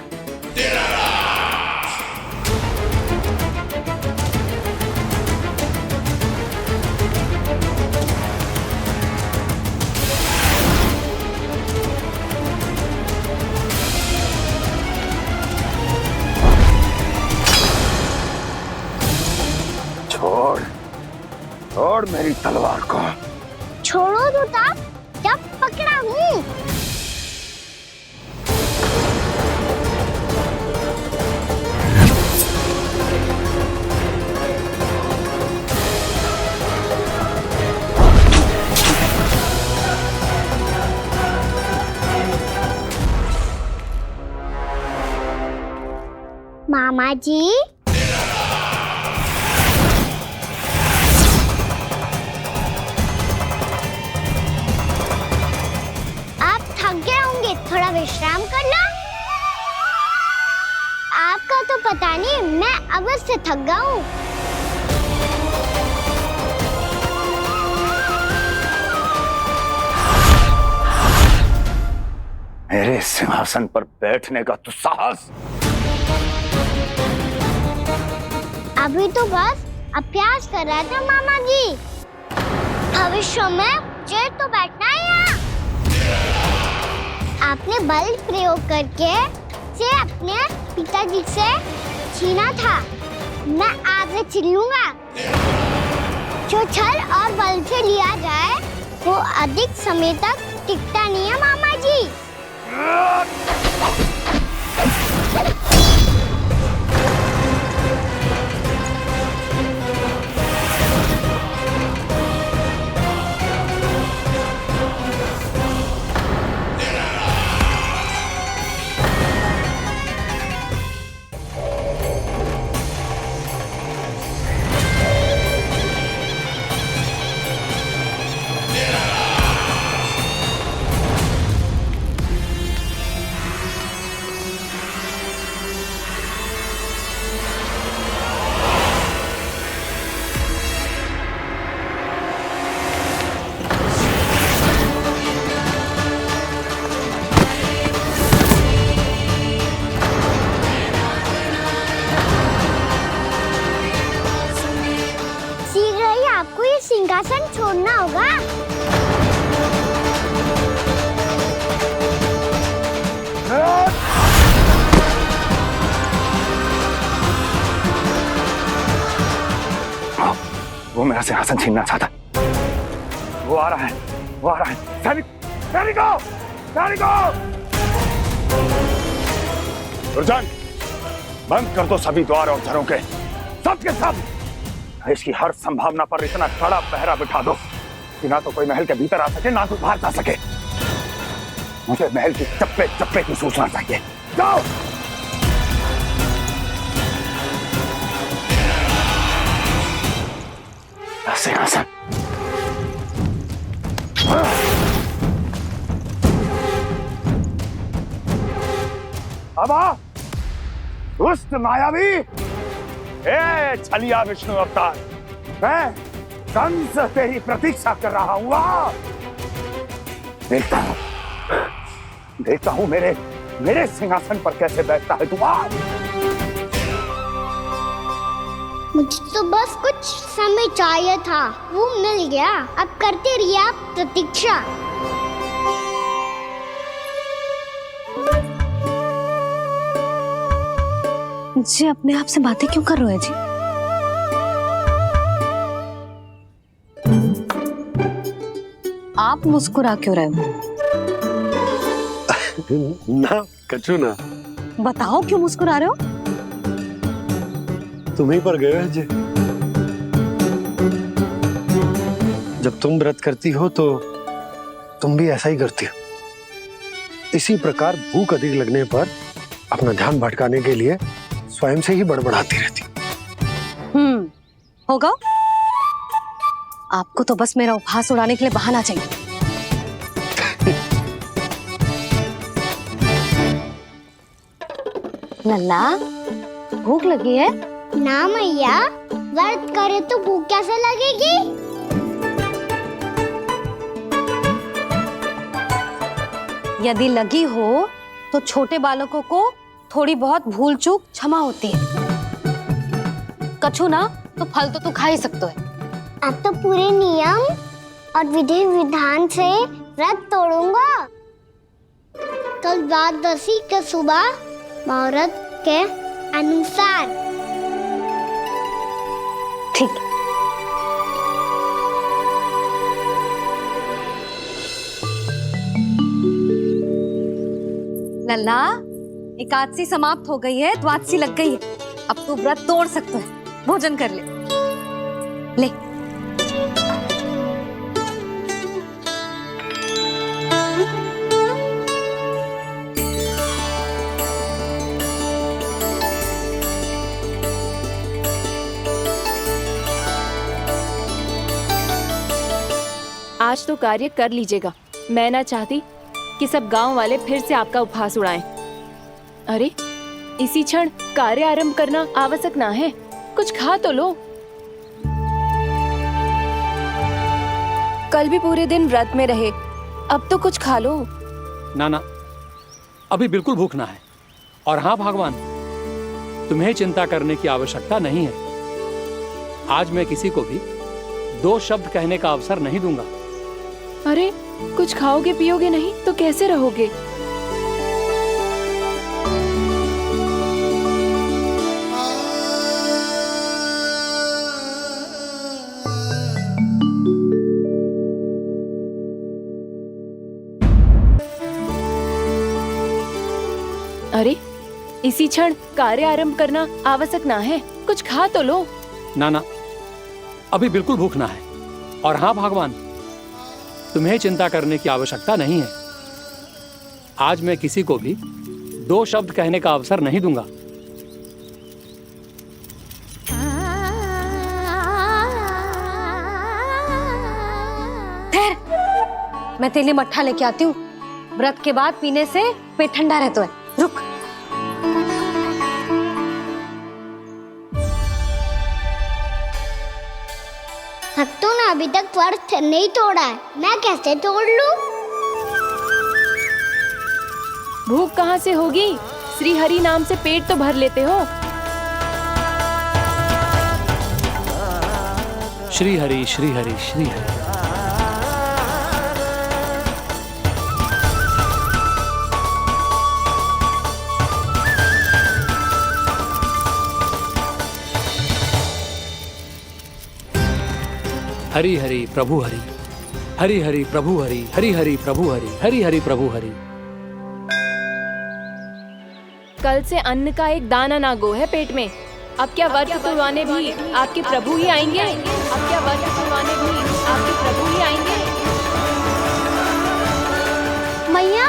छोड़ छोड़ मेरी तलवार को। छोड़ो तो तब जब पकड़ा हूँ। मामा जी, थोड़ा विश्राम कर लो। आपका तो पता नहीं, मैं अवश्य थक गया हूँ। मेरे सिंहासन पर बैठने का तो साहस। अभी तो बस अभ्यास कर रहा था मामा जी। भविष्य में मुझे तो बैठना है यहाँ। आपने बल प्रयोग करके से अपने पिताजी से छीना था, मैं आपसे छीन लूंगा। जो छल और बल से लिया जाए वो अधिक समय तक टिकता नहीं है मामा जी। दुशासन छोड़ना होगा। वो मेरा सिंहासन छीनना चाहता है। वो आ रहा है, वो आ रहा है। सैनिकों, दुर्जन, बंद कर दो सभी द्वार और झरोखे, सब के सब। इसकी हर संभावना पर इतना कड़ा पहरा बिठा दो कि ना तो कोई महल के भीतर आ सके, ना तो बाहर जा सके। मुझे महल की चप्पे चप्पे की सूचना चाहिए। जाओ। सिंहासन। अब आ, दुष्ट मायावी, ए छलिया विष्णु अवतार, मैं कंस तेरी प्रतीक्षा कर रहा हूं। आ, देखता हूं मेरे सिंहासन पर कैसे बैठता है तू। आ, मुझे तो बस कुछ समय चाहिए था, वो मिल गया। अब करते रहिए आप प्रतीक्षा। जी अपने आप से बातें क्यों कर रहे हैं जी? आप मुस्कुरा क्यों रहे हो? ना कछु ना। बताओ क्यों मुस्कुरा रहे हो? तुम्हीं पर गए हैं जी। जब तुम व्रत करती हो तो तुम भी ऐसा ही करती हो। इसी प्रकार भूख अधिक लगने पर अपना ध्यान भटकाने के लिए स्वयं से ही बड़बड़ाती रहती। होगा। आपको तो बस मेरा उपहास उड़ाने के लिए बहाना चाहिए। लल्ला, भूख लगी है? ना मैया, व्रत करे तो भूख कैसे लगेगी? यदि लगी हो तो छोटे बालकों को थोड़ी बहुत भूल चूक क्षमा होती है। कछु ना तो फल तो तू खा ही सकते है। अब तो पूरे नियम और विधि विधान से व्रत तोड़ूंगा। कल द्वादशी के सुबह मुहूर्त के अनुसार। ठीक। लल्ला, एकादशी समाप्त हो गई है, द्वादशी लग गई है। अब तू व्रत तोड़ सकते है। भोजन कर ले। ले। आज तो कार्य कर लीजिएगा। मैं ना चाहती कि सब गांव वाले फिर से आपका उपहास उड़ाएं। अरे, इसी क्षण कार्य आरंभ करना आवश्यक ना है। कुछ खा तो लो। कल भी पूरे दिन व्रत में रहे, अब तो कुछ खा लो। ना, अभी बिल्कुल भूख ना है। और हाँ भगवान, तुम्हें चिंता करने की आवश्यकता नहीं है। आज मैं किसी को भी 2 शब्द कहने का अवसर नहीं दूंगा। अरे, कुछ खाओगे पियोगे नहीं तो कैसे रहोगे? अरे, इसी क्षण कार्य आरंभ करना आवश्यक ना है। कुछ खा तो लो। ना, अभी बिल्कुल भूख ना है। और हाँ भगवान, तुम्हें चिंता करने की आवश्यकता नहीं है। आज मैं किसी को भी 2 शब्द कहने का अवसर नहीं दूंगा। ठहर, मैं तेरे लिए मट्ठा लेके आती हूँ। व्रत के बाद पीने से पेट ठंडा रहता है। रुक। भक्तों ने अभी तक व्रत नहीं तोड़ा है, मैं कैसे तोड़ लूं? भूख कहाँ से होगी? श्री हरि नाम से पेट तो भर लेते हो। श्री हरि श्री हरि श्री हरि। हरि हरि प्रभु हरि, हरि हरि प्रभु हरि, हरि हरि प्रभु हरि, हरि हरि प्रभु हरि। कल से अन्न का एक दाना ना गो है पेट में। अब क्या व्रत तुड़वाने भी आपके प्रभु ही आएंगे? अब क्या व्रत तुड़वाने भी आपके प्रभु ही आएंगे? मैया,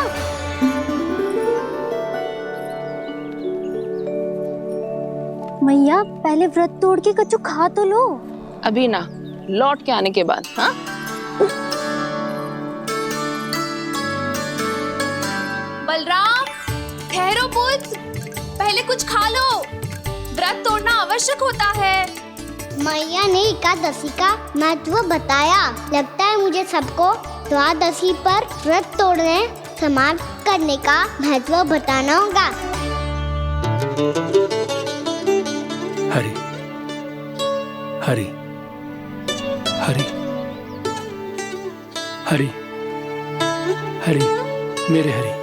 मैया पहले व्रत तोड़ के कच्चू खा तो लो। अभी ना, लौट के आने के बाद। हाँ, बलराम ठहरो पुत्र, पहले कुछ खा लो, व्रत तोड़ना आवश्यक होता है। मैया ने एकादशी का महत्व बताया। लगता है मुझे सबको द्वादशी पर व्रत तोड़ने समाप्त करने का महत्व बताना होगा। हरि हरि हरि हरि हरि, मेरे हरि।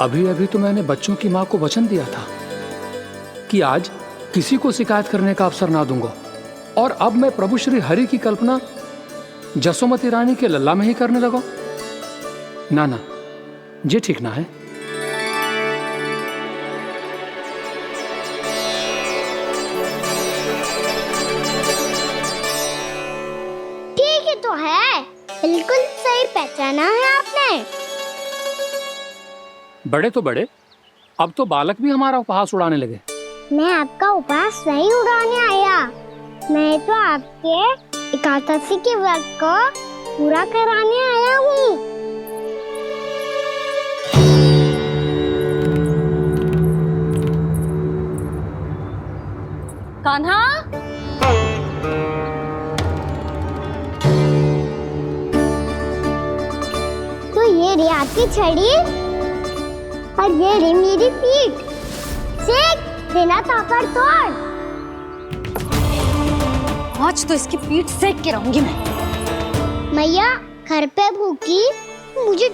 अभी अभी तो मैंने बच्चों की माँ को वचन दिया था कि आज किसी को शिकायत करने का अवसर ना दूंगा, और अब मैं प्रभु श्री हरि की कल्पना जसोमती रानी के लल्ला में ही करने लगा। ना ना, ये ठीक ना है। ठीक ही तो है, बिल्कुल सही पहचाना है आपने। बड़े तो बड़े, अब तो बालक भी हमारा उपहास उड़ाने लगे। मैं आपका उपहास नहीं उड़ाने आया, मैं तो आपके एकादशी के व्रत को पूरा कराने आया हूँ। कान्हा, तो ये रे आपकी छड़ी और ये रे मेरी पीठ। सेक देना तापड़ तोड़। आज तो इसकी पीठ सेक के रहूंगी मैं। मैया घर पे भूखी मुझे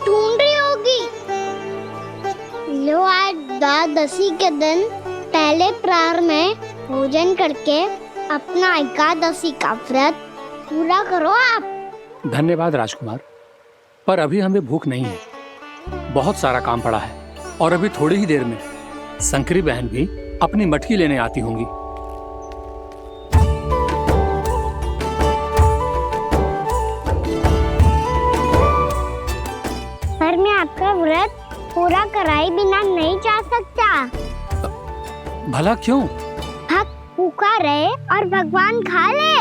ढूंढ रही होगी। लो, आज द्वादशी के दिन पहले प्रहर में भोजन करके अपना एकादशी का व्रत पूरा करो आप। धन्यवाद राजकुमार, पर अभी हमें भूख नहीं है। बहुत सारा काम पड़ा है, और अभी थोड़ी ही देर में शंकरी बहन भी अपनी मटकी लेने आती होंगी। पर मैं आपका व्रत पूरा कराए बिना नहीं जा सकता। भला क्यों? भक्त भूखा रहे और भगवान खा ले,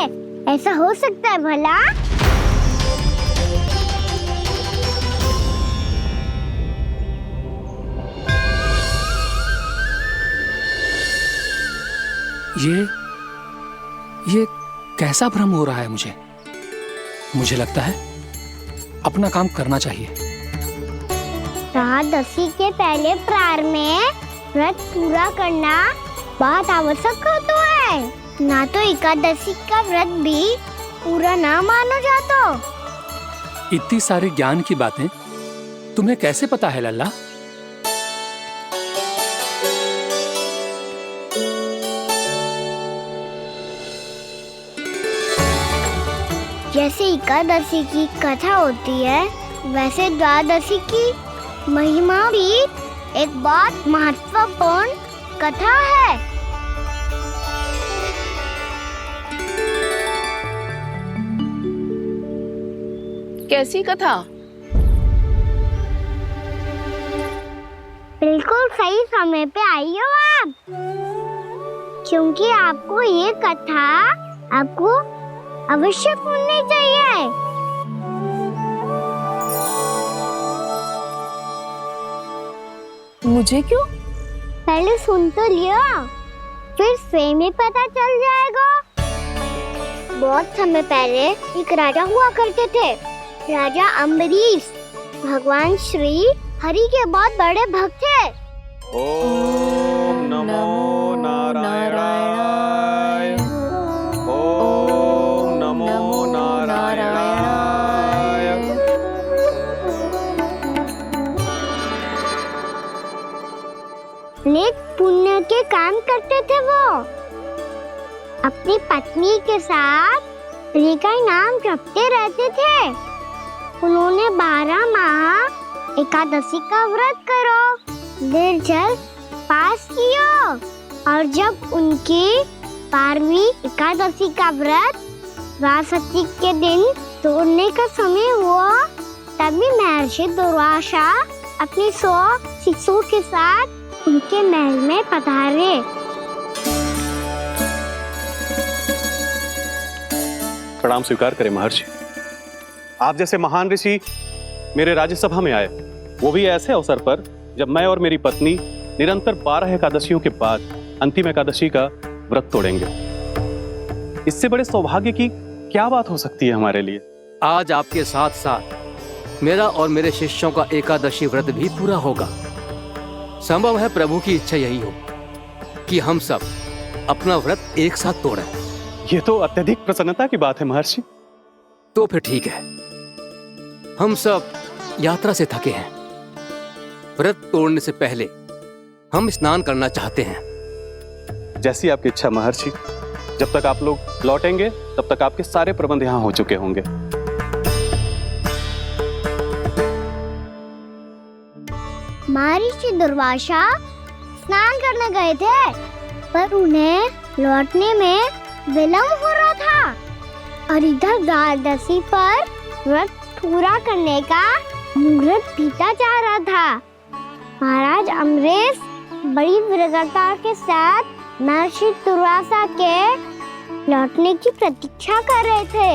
ऐसा हो सकता है भला? ये कैसा भ्रम हो रहा है मुझे लगता है अपना काम करना चाहिए। द्वादशी के पहले प्रहर में व्रत पूरा करना बहुत आवश्यक होता है, ना तो एकादशी का व्रत भी पूरा ना मानो जातो। इतनी सारी ज्ञान की बातें तुम्हें कैसे पता है लल्ला? जैसे एकादशी की कथा होती है, वैसे द्वादशी की महिमा भी एक बहुत महत्वपूर्ण कथा है। कैसी कथा? बिल्कुल सही समय पे आई हो आप। क्योंकि आपको ये कथा आपको अवश्य सुननी चाहिए। मुझे क्यों? पहले सुन तो लिया, फिर स्वयं ही पता चल जाएगा। बहुत समय पहले एक राजा हुआ करते थे, राजा अम्बरीश। भगवान श्री हरि के बहुत बड़े भक्त थे। ओम नमो नारायणाय। ओम नमो नारायणाय। नेक पुण्य के काम करते थे वो। अपनी पत्नी के साथ हरि का नाम जपते रहते थे। उन्होंने 12 माह एकादशी का व्रत करो निर्जल पास किया, और जब उनकी 12वीं एकादशी का व्रत द्वादशी के दिन तोड़ने का समय हुआ, तभी महर्षि दुर्वासा अपनी 100 शिष्यों के साथ उनके महल में पधारे। प्रणाम स्वीकार करें महर्षि। आप जैसे महान ऋषि मेरे राज्यसभा में आए, वो भी ऐसे अवसर पर जब मैं और मेरी पत्नी निरंतर 12 एकादशियों के बाद अंतिम एकादशी का व्रत तोड़ेंगे। इससे बड़े सौभाग्य की क्या बात हो सकती है हमारे लिए। आज आपके साथ साथ मेरा और मेरे शिष्यों का एकादशी व्रत भी पूरा होगा। संभव है प्रभु की इच्छा यही हो कि हम सब अपना व्रत एक साथ तोड़ें। ये तो अत्यधिक प्रसन्नता की बात है महर्षि। तो फिर ठीक है, हम सब यात्रा से थके हैं। व्रत तोड़ने से पहले हम स्नान करना चाहते हैं। जैसी आपकी इच्छा महर्षि। जब तक आप लोग लौटेंगे तब तक आपके सारे प्रबंध यहाँ हो चुके होंगे। महर्षि दुर्वासा स्नान करने गए थे, पर उन्हें लौटने में विलंब हो रहा था, और इधर द्वादशी पर व्रत पूरा करने का मुहूर्त बीता जा रहा था। महाराज अम्बरीश बड़ी विरक्ता के साथ महर्षि दुर्वासा के लौटने की प्रतीक्षा कर रहे थे।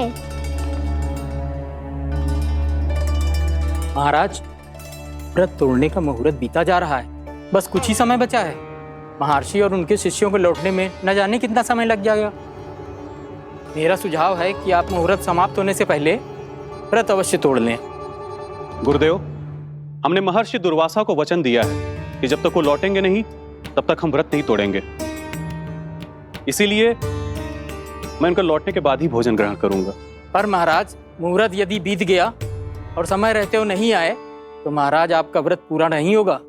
महाराज, व्रत तोड़ने का मुहूर्त बीता जा रहा है, बस कुछ ही समय बचा है। महर्षि और उनके शिष्यों को लौटने में न जाने कितना समय लग जाएगा। मेरा सुझाव है कि आप मुहूर्त समाप्त होने से पहले व्रत अवश्य तोड़ लें। गुरुदेव, हमने महर्षि दुर्वासा को वचन दिया है कि जब तक वो लौटेंगे नहीं तब तक हम व्रत नहीं तोड़ेंगे। इसीलिए मैं उनका लौटने के बाद ही भोजन ग्रहण करूंगा। पर महाराज, मुहूर्त यदि बीत गया और समय रहते हुए नहीं आए तो महाराज आपका व्रत पूरा नहीं होगा।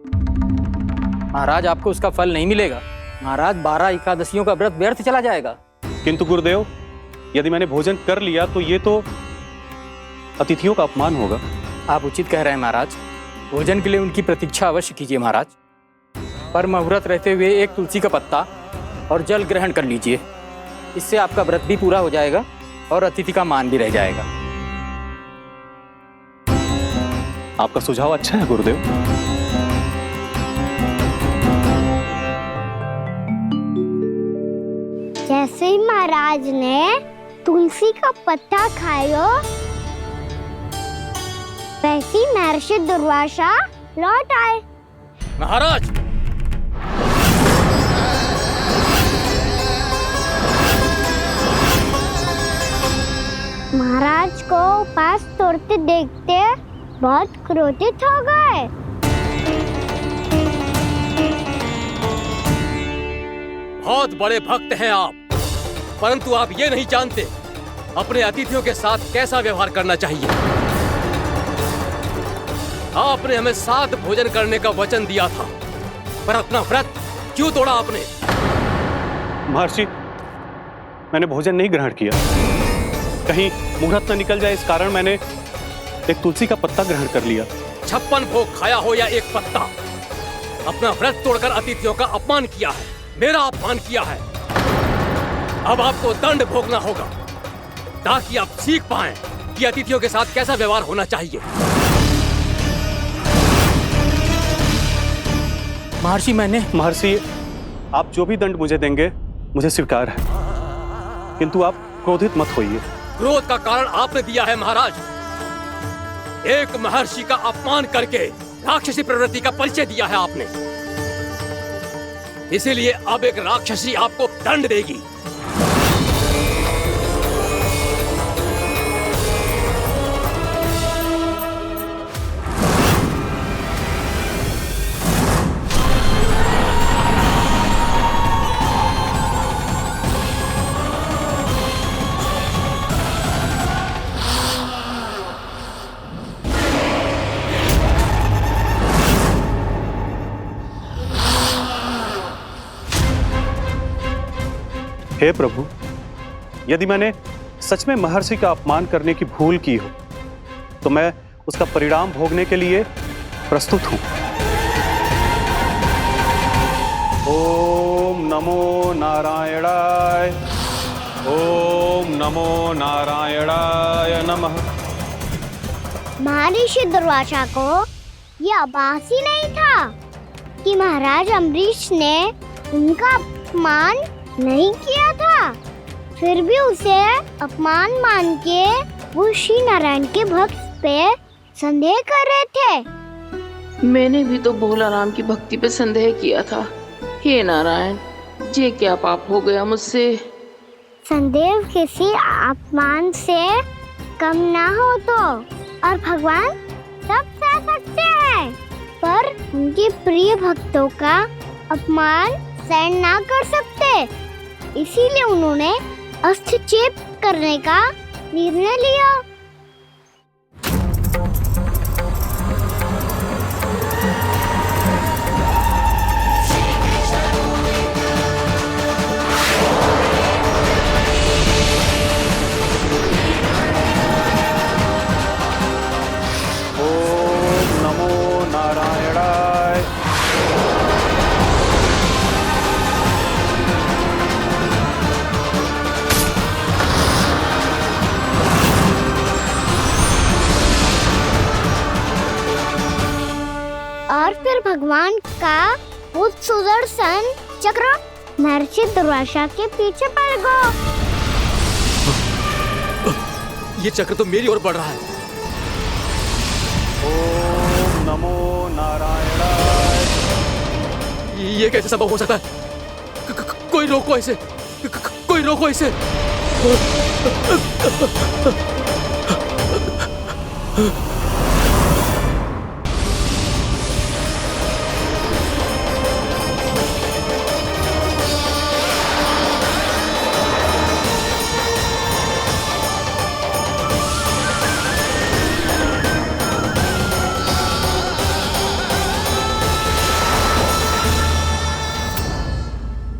महाराज, आपको उसका फल नहीं मिलेगा। महाराज, 12 एकादशियों का व्रत व्यर्थ चला जाएगा। किंतु गुरुदेव, यदि मैंने भोजन कर लिया तो ये तो अतिथियों का अपमान होगा। आप उचित कह रहे हैं महाराज। भोजन के लिए उनकी प्रतीक्षा अवश्य कीजिए महाराज, पर मुहूर्त रहते हुए एक तुलसी का पत्ता और जल ग्रहण कर लीजिए। इससे आपका व्रत भी पूरा हो जाएगा और अतिथि का मान भी रह जाएगा। आपका सुझाव अच्छा है गुरुदेव। जैसे ही महाराज ने तुलसी का पत्ता खाया, वैसे ही महर्षि दुर्वासा लौट आए। महाराज, महाराज को उपास तोड़ते देखते बहुत क्रोधित हो गए। बहुत बड़े भक्त हैं आप, परंतु आप ये नहीं जानते अपने अतिथियों के साथ कैसा व्यवहार करना चाहिए। आपने हमें साथ भोजन करने का वचन दिया था, पर अपना व्रत क्यों तोड़ा आपने? महर्षि, मैंने भोजन नहीं ग्रहण किया। कहीं मुहूर्त न निकल जाए इस कारण मैंने एक तुलसी का पत्ता ग्रहण कर लिया। 56 भोग खाया हो या एक पत्ता, अपना व्रत तोड़कर अतिथियों का अपमान किया है, मेरा अपमान किया है। अब आपको दंड भोगना होगा ताकि आप सीख पाएं कि अतिथियों के साथ कैसा व्यवहार होना चाहिए। महर्षि, महर्षि, आप जो भी दंड मुझे देंगे मुझे स्वीकार है, किंतु आप क्रोधित मत होइए। क्रोध का कारण आपने दिया है महाराज। एक महर्षि का अपमान करके राक्षसी प्रवृत्ति का परिचय दिया है आपने, इसीलिए अब एक राक्षसी आपको दंड देगी। हे प्रभु, यदि मैंने सच में महर्षि का अपमान करने की भूल की हो तो मैं उसका परिणाम भोगने के लिए प्रस्तुत हूं। ओम नमो नारायणाय, ओम नमो नारायणाय नमः। महर्षि दुर्वासा को यह आभास ही नहीं था कि महाराज अम्बरीश ने उनका अपमान नहीं किया था, फिर भी उसे अपमान मान के वो श्री नारायण के भक्त पे संदेह कर रहे थे। मैंने भी तो भोला राम की भक्ति पे संदेह किया था। हे नारायण, ये क्या पाप हो गया मुझसे। संदेह किसी अपमान से कम ना हो तो, और भगवान सब सह सकते हैं, पर उनके प्रिय भक्तों का अपमान सहन ना कर सकते, इसीलिए उन्होंने अस्त्रक्षेप करने का निर्णय लिया। ओम नमो नारायणाय। और फिर भगवान का वो सुदर्शन चक्र महर्षि दुर्वासा के पीछे पड़ गया। ये चक्र तो मेरी ओर बढ़ रहा है। ओम नमो नारायणाय। ये कैसे संभव हो सकता है? कोई रोको इसे, कोई रोको इसे।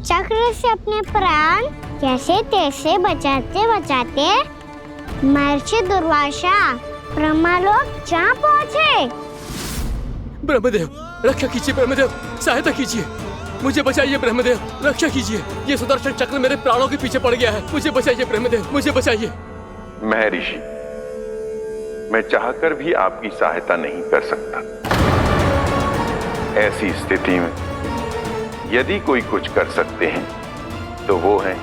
चक्र से अपने प्राण कैसे तैसे बचाते बचाते महर्षि दुर्वासा ब्रह्मलोक जा पहुँचे। ब्रह्मदेव रक्षा कीजिए, ब्रह्मदेव सहायता कीजिए, मुझे बचाइए ब्रह्मदेव, रक्षा कीजिए। ये सुदर्शन चक्र मेरे प्राणों के पीछे पड़ गया है, मुझे बचाइए ब्रह्मदेव, मुझे बचाइए। महर्षि, मैं चाहकर भी आपकी सहायता नहीं कर सकता। ऐसी स्थिति में यदि कोई कुछ कर सकते हैं तो वो है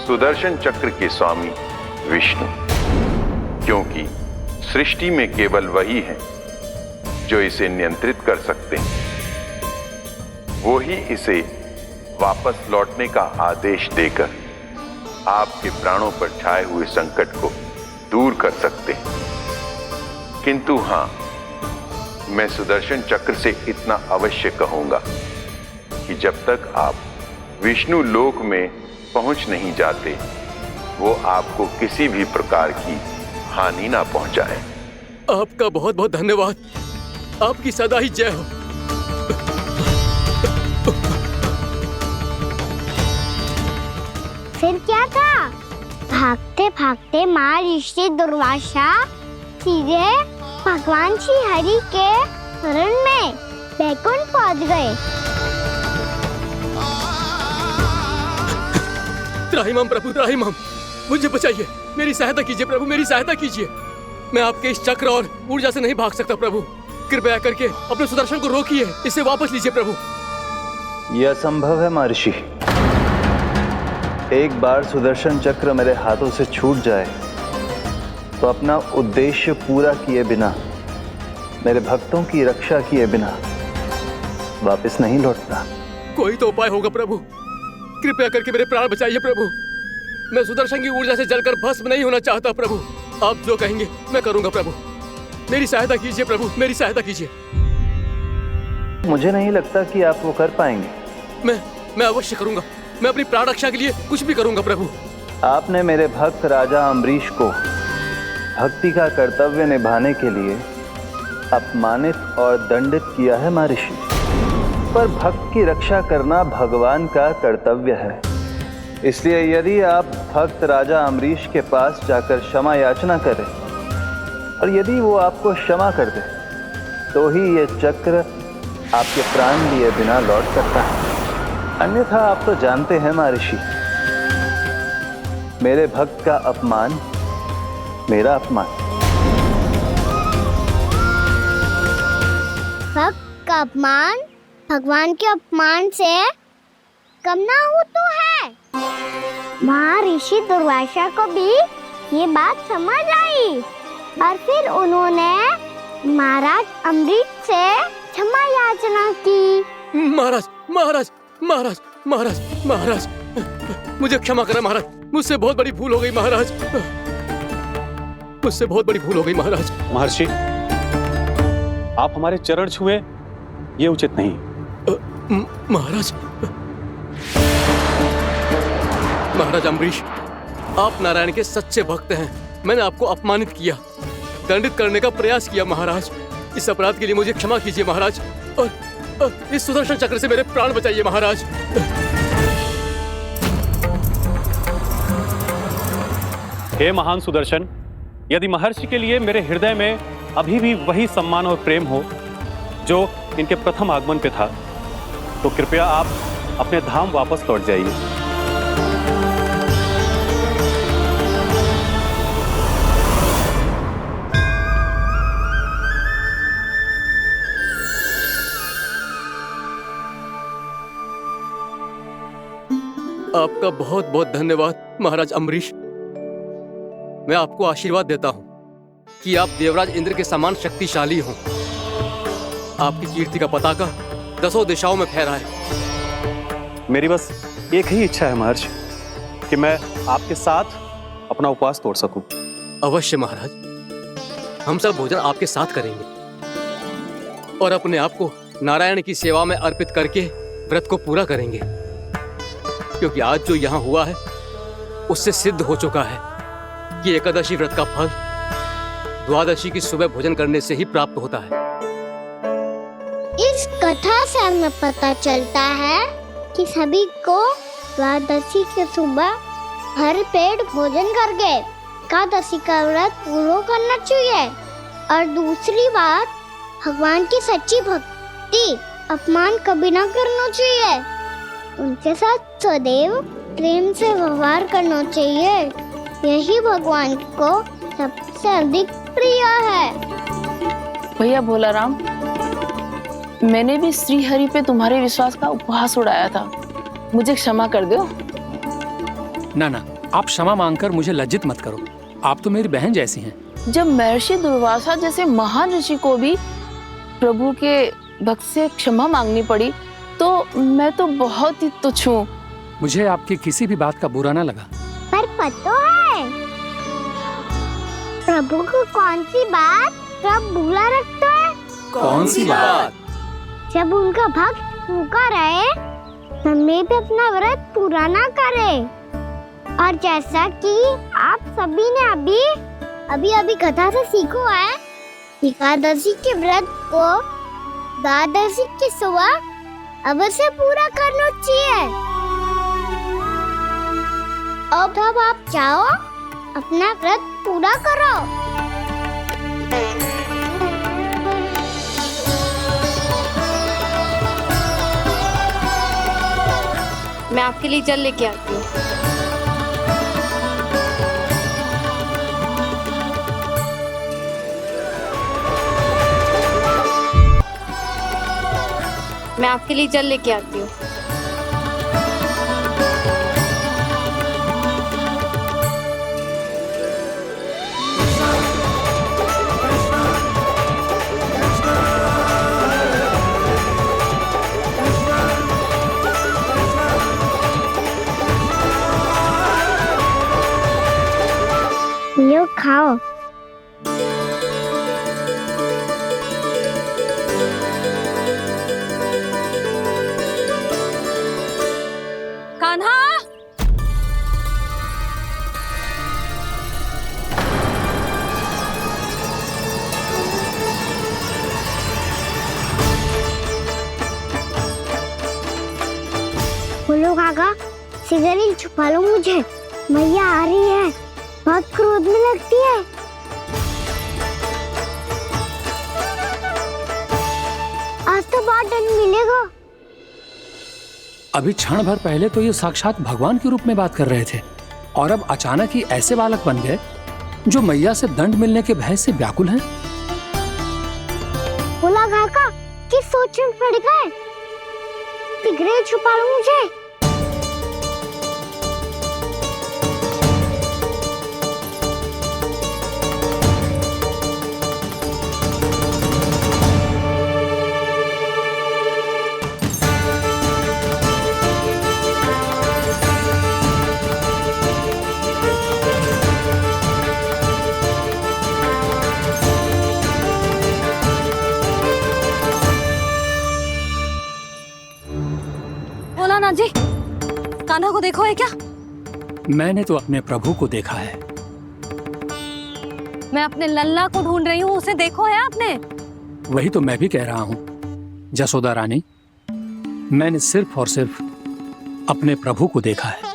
सुदर्शन चक्र के स्वामी विष्णु, क्योंकि सृष्टि में केवल वही है जो इसे नियंत्रित कर सकते हैं। वो ही इसे वापस लौटने का आदेश देकर आपके प्राणों पर छाए हुए संकट को दूर कर सकते हैं। किंतु हां, मैं सुदर्शन चक्र से इतना अवश्य कहूंगा कि जब तक आप विष्णु लोक में पहुंच नहीं जाते, वो आपको किसी भी प्रकार की हानि ना पहुंचाए। आपका बहुत बहुत धन्यवाद, आपकी सदा ही जय हो। फिर क्या था? भागते भागते महर्षि दुर्वासा सीधे भगवान श्री हरि के शरण में बैकुंठ पहुंच गए। त्राहिमाम प्रभु, त्राहिमाम, मुझे बचाइए, मेरी सहायता कीजिए प्रभु, मेरी सहायता कीजिए। मैं आपके इस चक्र और ऊर्जा से नहीं भाग सकता प्रभु, कृपया करके अपने सुदर्शन को रोकिए, इसे वापस लीजिए प्रभु। यह असंभव है महर्षि। एक बार सुदर्शन चक्र मेरे हाथों से छूट जाए तो अपना उद्देश्य पूरा किए बिना, मेरे भक्तों की रक्षा किए बिना वापस नहीं लौटता। कोई तो उपाय होगा प्रभु, कृपया करके मेरे प्राण बचाइए प्रभु। मैं सुदर्शन की ऊर्जा से जलकर भस्म नहीं होना चाहता प्रभु। आप जो कहेंगे मैं करूंगा प्रभु। मेरी सहायता कीजिए प्रभु, मेरी सहायता कीजिए। मुझे नहीं लगता कि आप वो कर पाएंगे। मैं अवश्य करूंगा। मैं अपनी प्राण रक्षा के लिए कुछ भी करूंगा प्रभु। आपने मेरे भक्त राजा अम्बरीश को भक्ति का कर्तव्य निभाने के लिए अपमानित और दंडित किया है महर्षि, पर भक्त की रक्षा करना भगवान का कर्तव्य है। इसलिए यदि आप भक्त राजा अम्बरीश के पास जाकर क्षमा याचना करें और यदि वो आपको क्षमा कर दे तो ही ये चक्र आपके प्राण लिए बिना लौट सकता है। अन्यथा आप तो जानते हैं महर्षि, मेरे भक्त का अपमान मेरा अपमान। भक्त का अपमान भगवान के अपमान से कम ना हो तो है। महर्षि दुर्वासा को भी ये बात समझ आई और फिर उन्होंने महाराज अम्बरीश से क्षमा याचना की। महाराज महाराज महाराज महाराज महाराज, मुझे क्षमा करें महाराज। मुझसे बहुत बड़ी भूल हो गई महाराज, मुझसे बहुत बड़ी भूल हो गई महाराज। महर्षि, आप हमारे चरण छुए ये उचित नहीं। महाराज महाराज अम्बरीश, आप नारायण के सच्चे भक्त हैं। मैंने आपको अपमानित किया, दंडित करने का प्रयास किया महाराज। इस अपराध के लिए मुझे क्षमा कीजिए महाराज, और इस सुदर्शन चक्र से मेरे प्राण बचाइए महाराज। हे महान सुदर्शन, यदि महर्षि के लिए मेरे हृदय में अभी भी वही सम्मान और प्रेम हो जो इनके प्रथम आगमन पे था, तो कृपया आप अपने धाम वापस लौट जाइए। आपका बहुत बहुत धन्यवाद महाराज अम्बरीश। मैं आपको आशीर्वाद देता हूं कि आप देवराज इंद्र के समान शक्तिशाली हों। आपकी कीर्ति का पताका 10 दिशाओं में फहराए। मेरी बस एक ही इच्छा है महर्षि, कि मैं आपके साथ अपना उपवास तोड़ सकूं। अवश्य महाराज, हम सब भोजन आपके साथ करेंगे और अपने आप को नारायण की सेवा में अर्पित करके व्रत को पूरा करेंगे, क्योंकि आज जो यहाँ हुआ है उससे सिद्ध हो चुका है कि एकादशी व्रत का फल द्वादशी की सुबह भोजन करने से ही प्राप्त होता है। इस कथा से हमें पता चलता है कि सभी को द्वादशी के सुबह भर पेट भोजन करके एकादशी का व्रत पूरा करना चाहिए। और दूसरी बात, भगवान की सच्ची भक्ति अपमान कभी ना करना चाहिए। उनके साथ सदैव प्रेम से व्यवहार करना चाहिए। यही भगवान को सबसे अधिक प्रिय है। भैया भोला राम, मैंने भी श्री हरि पे तुम्हारे विश्वास का उपहास उड़ाया था, मुझे क्षमा कर दो। ना ना, आप क्षमा मांगकर मुझे लज्जित मत करो, आप तो मेरी बहन जैसी हैं। जब महर्षि दुर्वासा जैसे महान ऋषि को भी प्रभु के भक्त से क्षमा मांगनी पड़ी, तो मैं तो बहुत ही तुच्छ हूँ। मुझे आपकी किसी भी बात का बुरा ना लगा। पर पता है प्रभु को कौन सी बात सब भूला रखता है? कौन सी बात? जब उनका भक्त भूखा रहे, समय पे अपना व्रत पूरा ना करे। और जैसा कि आप सभी ने अभी कथा से सीखो है, एकादशी के व्रत को द्वादशी की सुबह अवश्य पूरा करना चाहिए। अब आप जाओ, अपना व्रत पूरा करो। मैं आपके लिए जल लेके आती हूँ। मैं आपके लिए जल लेके आती हूँ। बोलो काका, सिगरेट छुपा लो मुझे, मैया आ रही है, बहुत क्रोध में लगती है। आज तो बहुत दंड मिलेगा। अभी क्षण भर पहले तो ये साक्षात भगवान के रूप में बात कर रहे थे और अब अचानक ही ऐसे बालक बन गए जो मैया से दंड मिलने के भय से व्याकुल हैं। बोला काका, किस सोच में पड़ गए? सिगरेट छुपा लो मुझे। भोलानाथ जी, कान्हा को देखो है क्या? मैंने तो अपने प्रभु को देखा है। मैं अपने लल्ला को ढूंढ रही हूँ, उसे देखो है आपने? वही तो मैं भी कह रहा हूँ जसोदा रानी, मैंने सिर्फ और सिर्फ अपने प्रभु को देखा है।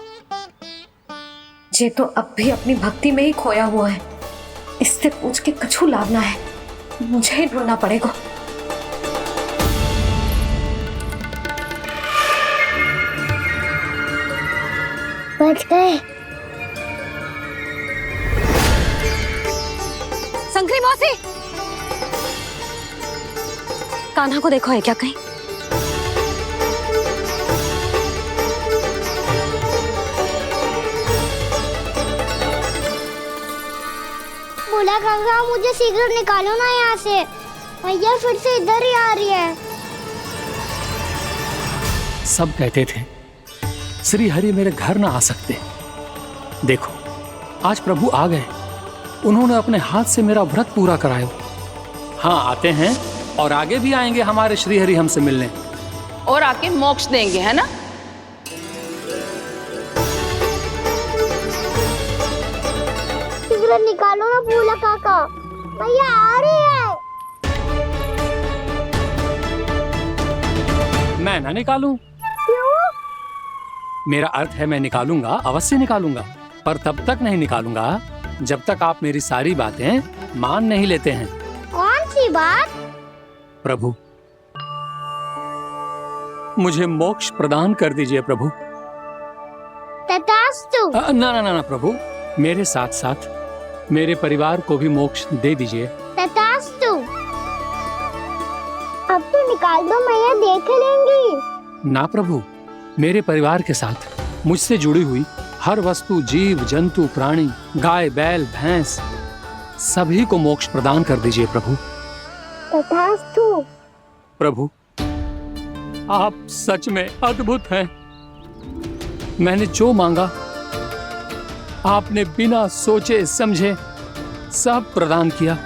ये तो अब भी अपनी भक्ति में ही खोया हुआ है, इससे पूछ के कछु लाभ ना है, मुझे ही ढूंढना पड़ेगा। बच गए। शंकरी मौसी, कान्हा को देखो है क्या कहीं? बोला काका, मुझे सिगरेट निकालो ना यहाँ से, भैया फिर से इधर ही आ रही है। सब कहते थे श्री हरि मेरे घर ना आ सकते। देखो आज प्रभु आ गए, उन्होंने अपने हाथ से मेरा व्रत पूरा कराया। हाँ आते हैं और आगे भी आएंगे हमारे श्री हरि हमसे मिलने और आके मोक्ष देंगे, है ना? सिगरेट निकालो ना बोला काका, भैया आ रही है। मैं ना निकालूं? मेरा अर्थ है मैं निकालूंगा, अवश्य निकालूंगा, पर तब तक नहीं निकालूंगा जब तक आप मेरी सारी बातें मान नहीं लेते हैं। कौन सी बात? प्रभु, मुझे मोक्ष प्रदान कर दीजिए प्रभु। तथास्तु। ना ना ना प्रभु, मेरे साथ साथ मेरे परिवार को भी मोक्ष दे दीजिए। तथास्तु। अब तो निकाल दो, मैया देख लेंगी। ना प्रभु, मेरे परिवार के साथ मुझसे जुड़ी हुई हर वस्तु, जीव जंतु, प्राणी, गाय बैल भैंस, सभी को मोक्ष प्रदान कर दीजिए प्रभु। तथास्तु। प्रभु, आप सच में अद्भुत हैं। मैंने जो मांगा आपने बिना सोचे समझे सब प्रदान किया।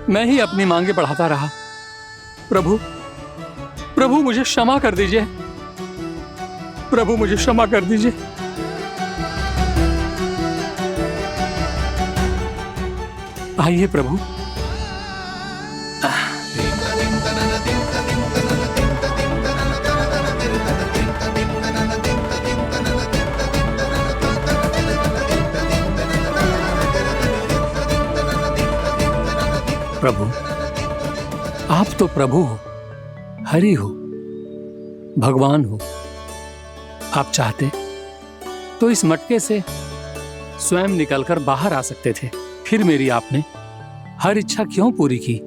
मैं ही अपनी मांगे बढ़ाता रहा। प्रभु, प्रभु मुझे क्षमा कर दीजिए। प्रभु मुझे क्षमा कर दीजिए। आइए प्रभु। प्रभु, आप तो प्रभु हो, हरि हो, भगवान हो। आप चाहते तो इस मटके से स्वयं निकलकर बाहर आ सकते थे, फिर मेरी आपने हर इच्छा क्यों पूरी की?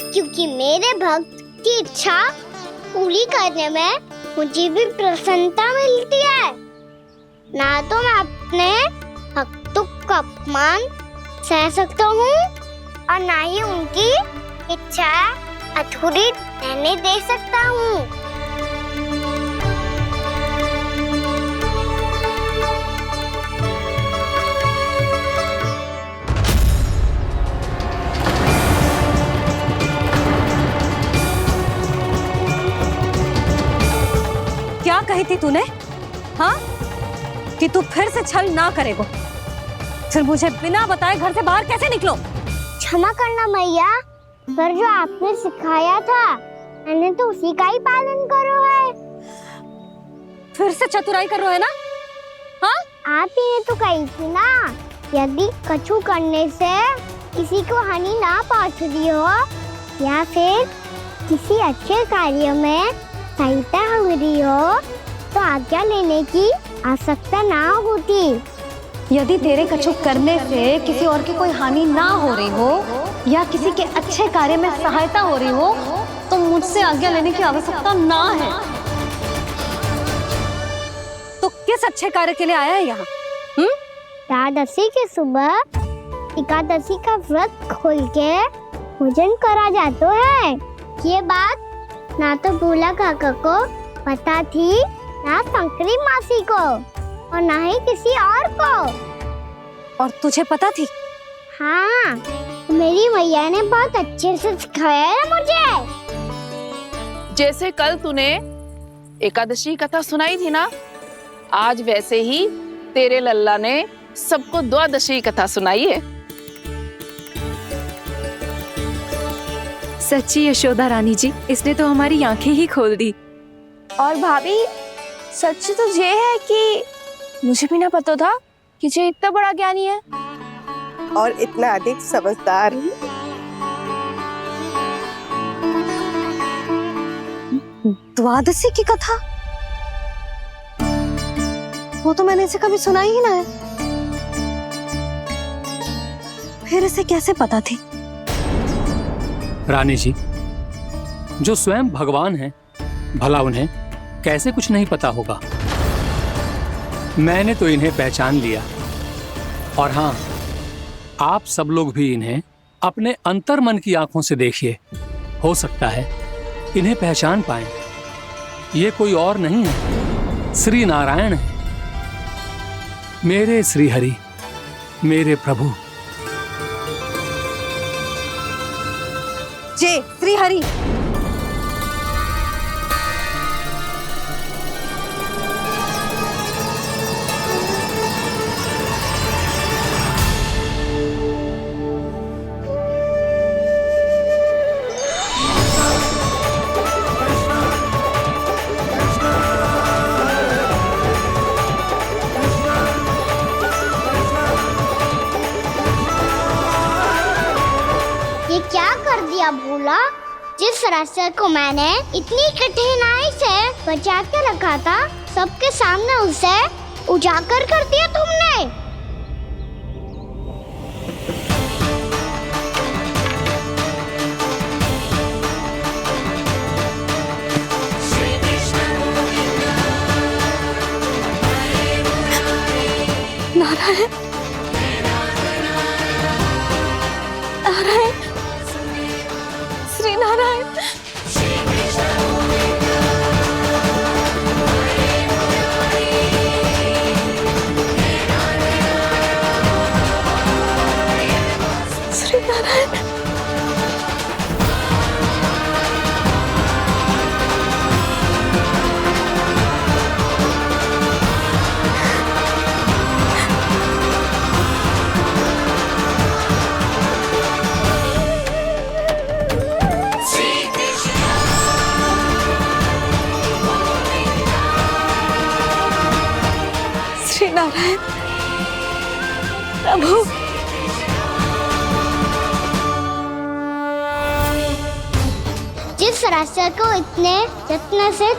क्योंकि मेरे भक्त की इच्छा पूरी करने में मुझे भी प्रसन्नता मिलती है। ना तो मैं अपने भक्तों का अपमान सह सकता हूँ और ना ही उनकी इच्छा अधूरी रहने दे सकता हूँ। क्या कही थी तूने? हाँ, कि तू फिर से छल ना करेगा। फिर मुझे बिना बताए घर से बाहर कैसे निकलो? क्षमा करना मैया, पर जो आपने सिखाया था मैंने तो उसी का ही पालन करो है। से चतुराई कर रहे हो, है ना? हाँ, आप ही ने तो कही थी ना, यदि कछु करने से किसी को हानि ना पहुंचती हो या फिर किसी अच्छे कार्य में सहायता मिली हो तो आज्ञा लेने की आवश्यकता ना होती। यदि तेरे कछु करने से किसी और की कोई हानि ना हो रही हो या किसी के अच्छे कार्य में सहायता हो रही हो तो मुझसे आज्ञा लेने की आवश्यकता ना है। तो किस अच्छे कार्य के लिए आया है यहाँ? एकादशी के सुबह एकादशी का व्रत खोल के भोजन करा जाता है। ये बात ना तो भोला काका को पता थी, ना शंकरी मासी को और ना ही किसी और को। और तुझे पता थी? हाँ, मेरी मैया ने बहुत अच्छे से सिखाया है मुझे। जैसे कल तूने एकादशी कथा सुनाई थी ना, आज वैसे ही तेरे लल्ला ने सबको द्वादशी कथा सुनाई है। सच्ची यशोदा रानी जी, इसने तो हमारी आंखें ही खोल दी। और भाभी, सच तो ये है कि मुझे भी ना पता था कि ये इतना बड़ा ज्ञानी है और इतना अधिक समझदार। द्वादशी की कथा? वो तो मैंने इसे कभी सुना ही ना है। फिर इसे कैसे पता थी? रानी जी, जो स्वयं भगवान हैं, भला उन्हें कैसे कुछ नहीं पता होगा। मैंने तो इन्हें पहचान लिया। और हाँ, आप सब लोग भी इन्हें अपने अंतर्मन की आंखों से देखिए, हो सकता है इन्हें पहचान पाएं। ये कोई और नहीं है, श्री नारायण है, मेरे श्री हरि, मेरे प्रभु। जय श्री हरि। ये क्या कर दिया भोला? जिस रास्ते को मैंने इतनी कठिनाई से बचा के रखा था, सबके सामने उसे उजागर कर दिया तुमने। नारायण, नारायण, श्री नारायण। श्री नारायण। श्री नारायण प्रभु। जिस रास्ते को इतने यत्न से